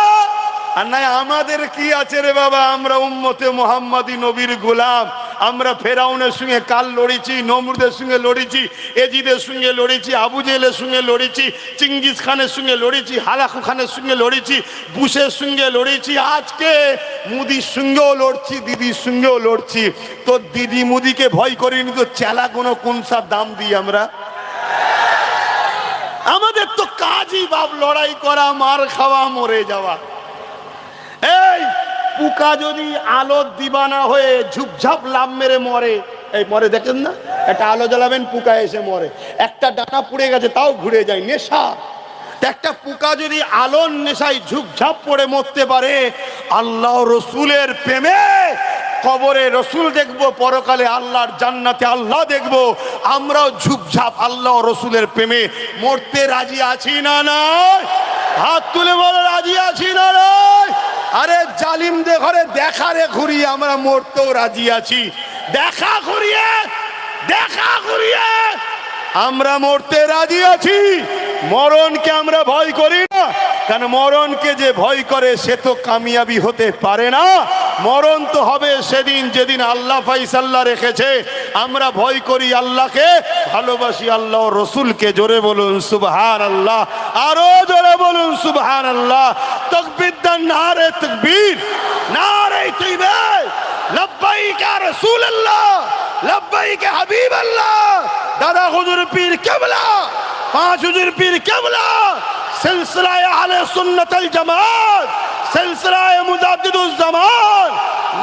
আর নাই আমাদের কি আছে রে বাবা, আমরা উম্মতে মুহাম্মাদি নবীর গোলাম। আমরা ফেরাউনের সঙ্গে কাল লড়েছি, নমরুদের সঙ্গে লড়েছি, এজিদের সঙ্গে লড়েছি, আবু জেহেলের সঙ্গে লড়েছি, চিঙ্গিস খানের সঙ্গে লড়েছি, হালাকু খানের সঙ্গে লড়েছি, বুশের সঙ্গে লড়েছি, আজকে মুদির সঙ্গেও লড়ছি, দিদির সঙ্গেও লড়ছি। তো দিদি মুদিকে ভয় করিনি তো চেলা কোনো কোন সব দাম দিই আমরা? আমাদের তো কাজই বাপ লড়াই করা, মার খাওয়া, মরে যাওয়া। এই পোকা যদি আলো দিবানা হয়ে ঝুপঝাপ লাভ মেরে মরে, এই মরে দেখেন না, একটা আলো জ্বালাবেন পোকা এসে মরে, একটা ডানা পুড়ে গেছে তাও ঘুরে যায়, নেশা। একটা পোকা যদি আলোর নেশায় ঝুপঝাপ পড়ে মরতে পারে, আল্লাহ রসুলের প্রেমে কবরে রসুল দেখবো, পরকালে আল্লাহর জান্নাতে আল্লাহ দেখবো, আমরাও ঝুপঝাপ আল্লাহ রসুলের প্রেমে মরতে রাজি আছি না নয়? হাত তুলে বলে রাজি আছি না নয়? আরে জালিমদের ঘরে দেখারে ঘুরিয়ে আমরা মরতেও রাজি আছি। দেখা ঘুরিয়ে আমরা মরতে রাজি আছি। মরণকে আমরা ভয় করি না, কারণ মরণকে যে ভয় করে সে তো কামিয়াবি হতে পারে না। মরণ তো হবে সেদিন যেদিন আল্লাহ ফাইসাল্লাহ রেখেছে। আমরা ভয় করি আল্লাহকে, ভালোবাসি আল্লাহ রসুলকে। জোরে বলুন সুবহানাল্লাহ, আরো জোরে বলুন সুবহানাল্লাহ। তাকবীর দেন, নারে তাকবীর, নারে তাকবীর। লব্বাইক ইয়া রাসূলুল্লাহ, লব্বাইক ইয়া হাবিবাল্লাহ। দাদা হুজুর পীর কেবলা, পাঁচ হুজুর পীর কেবলা, সিলসিলায়ে আহলে সুন্নাত ওয়াল জামাত, সিলসিলায়ে মুজাদ্দিদুজ জামান,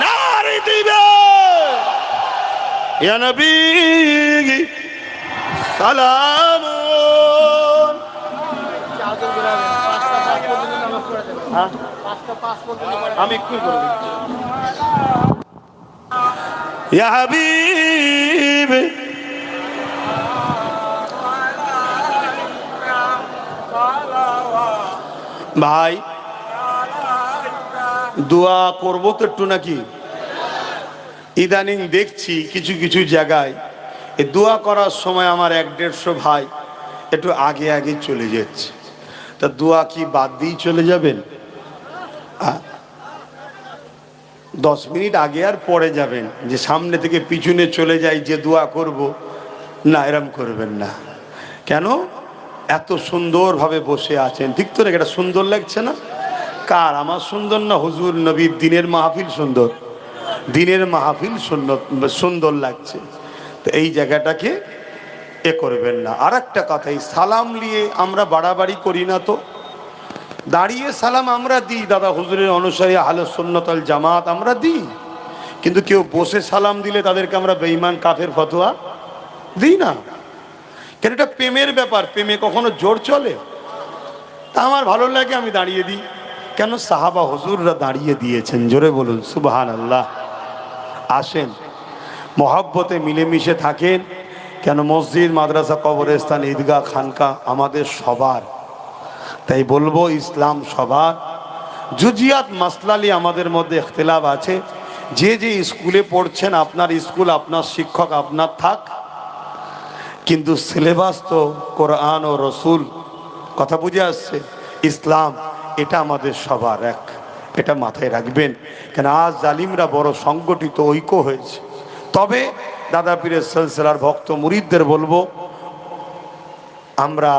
নারে তাকবীর। ইয়া নবী সালাম। আমি একটু করে দিচ্ছি। ইয়া হাবিব ভাই, দোয়া করবো তো একটু নাকি? ইদানিং দেখছি কিছু কিছু জায়গায় এই দোয়া করার সময় আমার 1-150 ভাই একটু আগে আগে চলে যাচ্ছে। তা দোয়া কি বাদ দিয়ে চলে যাবেন? 10 মিনিট আগে আর পরে যাবেন, যে সামনে থেকে পিছনে চলে যাই যে দোয়া করব না, এরম করবেন না। কেন? এত সুন্দরভাবে বসে আছেন, ঠিক তো? এটা সুন্দর লাগছে না? কার? আমার সুন্দর না হুজুর নবীর দিনের মাহফিল সুন্দর? দিনের মাহফিল সুন্দর লাগছে, তো এই জায়গাটাকে এ করবেন না। আর একটা কথা, এই সালাম নিয়ে আমরা বাড়াবাড়ি করি না তো, দাঁড়িয়ে সালাম আমরা দিই, দাদা হুজুরের অনুসারী আহলে সুন্নাত ওয়াল জামাত আমরা দিই, কিন্তু কেউ বসে সালাম দিলে তাদেরকে আমরা বেঈমান কাফের ফতোয়া দিই না, কেন এটা প্রেমের ব্যাপার, প্রেমে কখনো জোর চলে? তা আমার ভালো লাগে আমি দাঁড়িয়ে দিই, কেন সাহাবা হুজুররা দাঁড়িয়ে দিয়েছেন, জোরে বলুন সুবহানাল্লাহ। আসেন মহব্বতে মিলেমিশে থাকেন, কেন মসজিদ, মাদ্রাসা, কবরস্থান, ঈদগাহ, খানকা আমাদের সবার, তাই বলবো ইসলাম সবার। জুজিয়াত মাসলালি আমাদের মধ্যে ইখতিলাফ আছে, যে যে স্কুলে পড়ছেন আপনার স্কুল, আপনার শিক্ষক আপনার থাক, কিন্তু সিলেবাস তো কোরআন ও রসুল, কথা বুঝে আসছে? ইসলাম এটা আমাদের সবার এক, এটা মাথায় রাখবেন, কেন আজ জালিমরা বড় সংগঠিত ঐক্য হয়েছে। তবে দাদা পীরের সিলসিলার ভক্ত মুরিদদের বলবো, আমরা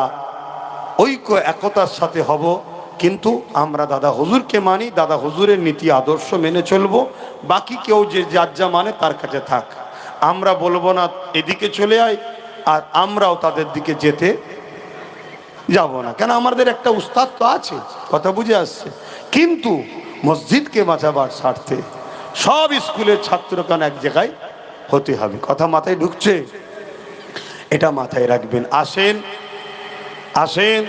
ঐক্য একতার সাথে হব, কিন্তু আমরা দাদা হুজুরকে মানি, দাদা হুজুরের নীতি আদর্শ মেনে চলবো, বাকি কেউ যে যার যা মানে তার কাছে থাক। আমরা বলবো না এদিকে চলে আয়, আর আমরাও তাদের দিকে যেতে যাব না, কেন আমাদের একটা উস্তাদ তো আছে, কথা বুঝে আসছে। কিন্তু মসজিদকে বাঁচাবার স্বার্থে সব স্কুলের ছাত্রগণ এক জায়গায় হতে হবে, কথা মাথায় ঢুকছে? এটা মাথায় রাখবেন। আসেন আসেন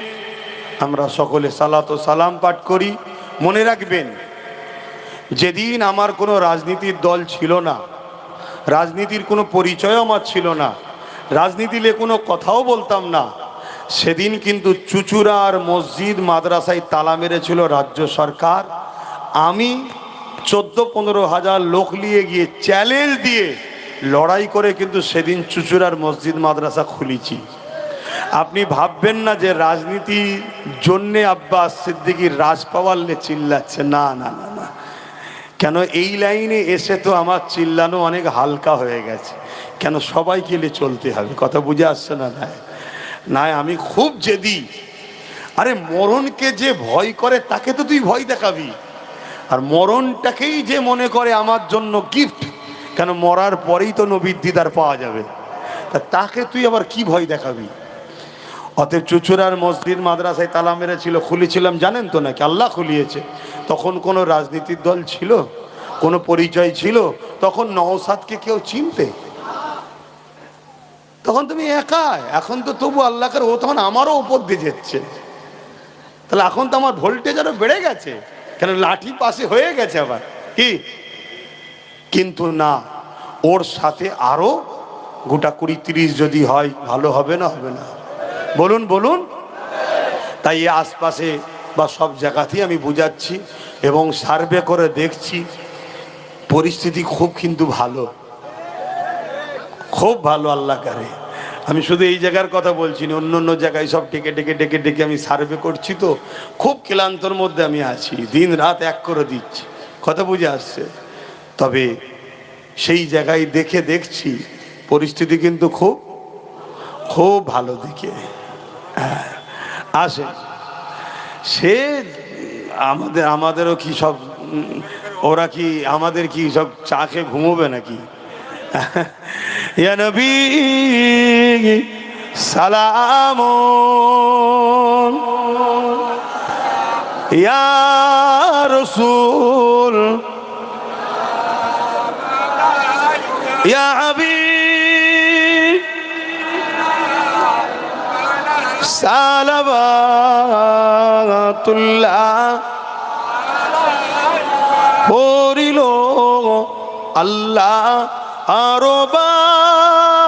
আমরা সকলে সালাত ও সালাম পাঠ করি। মনে রাখবেন, যেদিন আমার কোনো রাজনীতির দল ছিল না, রাজনীতির কোনো পরিচয় আমার ছিল না, রাজনীতিতে কোনো কথাও বলতাম না, সেদিন কিন্তু চুচুড়ার মসজিদ মাদ্রাসায় তালা মেরেছিল রাজ্য সরকার। আমি 14-15 হাজার লোক নিয়ে গিয়ে চ্যালেঞ্জ দিয়ে লড়াই করে কিন্তু সেদিন চুচুড়ার মসজিদ মাদ্রাসা খুলেছি। আপনি ভাববেন না যে রাজনীতির জন্যে আব্বাস সিদ্দিকীর রাজ পাওয়ারলে চিল্লাচ্ছে, না না না না, কেন এই লাইনে এসে তো আমার চিল্লানো অনেক হালকা হয়ে গেছে, কেন সবাইকে নিয়ে চলতে হবে, কথা বুঝে আসছে না? না আমি খুব জেদি। আরে মরণকে যে ভয় করে তাকে তো তুই ভয় দেখাবি, আর মরণটাকেই যে মনে করে আমার জন্য গিফট, কেন মরার পরেই তো নবীর দিদার পাওয়া যাবে, তা তাকে তুই আবার কি ভয় দেখাবি? অতএব চুচুড়ার মসজিদ মাদ্রাসায় তালা মেরেছিল, খুলেছিলাম জানেন তো নাকি? আল্লাহ খুলিয়েছে। তখন কোনো রাজনীতির দল ছিল? কোনো পরিচয় ছিল? তখন নওশাদকে কেউ চিনতে? তখন তুমি একা। এখন তো তবু আল্লাহর, ও তখন আমারও উপর দিয়ে যাচ্ছে, তাহলে এখন তো আমার ভোল্টেজ আরো বেড়ে গেছে, কেন লাঠি পাশে হয়ে গেছে আবার কি। কিন্তু না, ওর সাথে আরো গোটা 20-30 যদি হয় ভালো হবে না? হবে না? বলুন বলুন। তাই আশপাশে বা সব জায়গাতেই আমি বুঝাচ্ছি এবং সার্ভে করে দেখছি, পরিস্থিতি খুব কিন্তু ভালো, খুব ভালো। আল্লাহ করে। আমি শুধু এই জায়গার কথা বলছি না, অন্য অন্য জায়গায় সব ডেকে ডেকে ডেকে ডেকে আমি সার্ভে করছি, তো খুব ক্লান্তর মধ্যে আমি আছি, দিন রাত এক করে দিচ্ছি, কথা বুঝে আসছে। তবে সেই জায়গায় দেখছি পরিস্থিতি কিন্তু খুব খুব ভালো দিকে আসে। সে আমাদেরও কি সব, ওরা কি আমাদের কি সব চা খেয়ে ঘুমোবে নাকি? ইয়া নবী সালাম, ইয়া রাসূল, ইয়া হাবিব সালাওয়াতুল্লাহ পড়িল আল্লাহ আরো বাণী,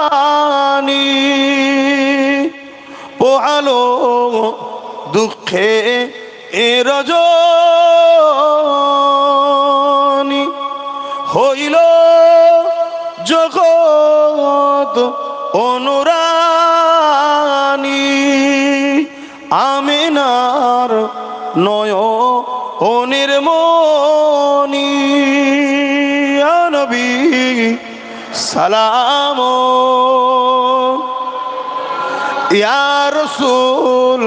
পোহালো দুঃখে এ রজনী, হইল জগৎ অনুরানী, আমিনার নয়নের মনি, ইয়া নবী সালাম, ইয়া রাসূল,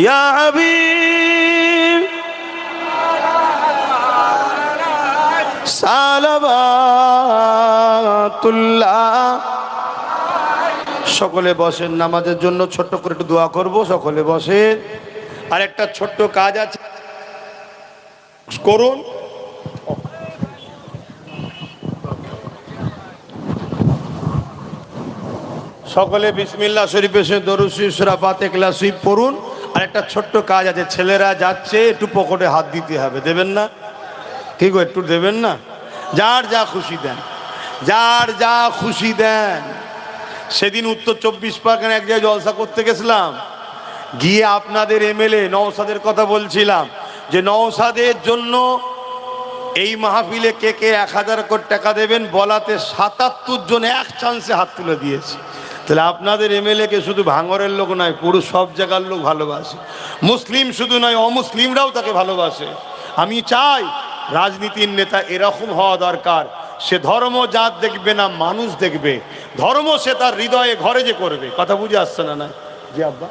ইয়া হাবিব সালাওয়াতুল্লাহ। সকলে বসেন, নামাজের জন্য ছোট্ট করে একটু দোয়া করব। সকলে বসেন। আর একটা ছোট্ট কাজ আছে, করুন। সকলে বিসমিল্লাহ শরীফ এসে দরুদ শরীফ সূরা ফাতিহা ইখলাস শরীফ পড়ুন। আর একটা ছোট্ট কাজ আছে, ছেলেরা যাচ্ছে, একটু পকেটে হাত দিতে হবে, দেবেন না? কি গো, একটু দেবেন না? যার যা খুশি দেন, যার যা খুশি দেন। সেদিন উত্তর 24 পরগনায় এক জায়গায় জলসা করতে গেছিলাম, গিয়ে আপনাদের এমএলএ নওশাদের কথা বলছিলাম যে নওশাদের জন্য এই মাহফিলে কে কে 1000 কোটি টাকা দেবেন, বলাতে 77 জন এক চান্সে হাত তুলে দিয়েছে। তাহলে আপনাদের এমএলএ কে শুধু ভাঙরের লোক নয়, পুরো সব জায়গার লোক ভালোবাসে। মুসলিম শুধু নয়, অমুসলিমরাও তাকে ভালোবাসে। আমি চাই রাজনীতির নেতা এরকম হওয়া দরকার, সে ধর্ম জাত দেখবে না, মানুষ দেখবে। ধর্ম সে তার হৃদয়ে ঘরে যে করবে। কথা বুঝে আসছে না? না জি আব্বা।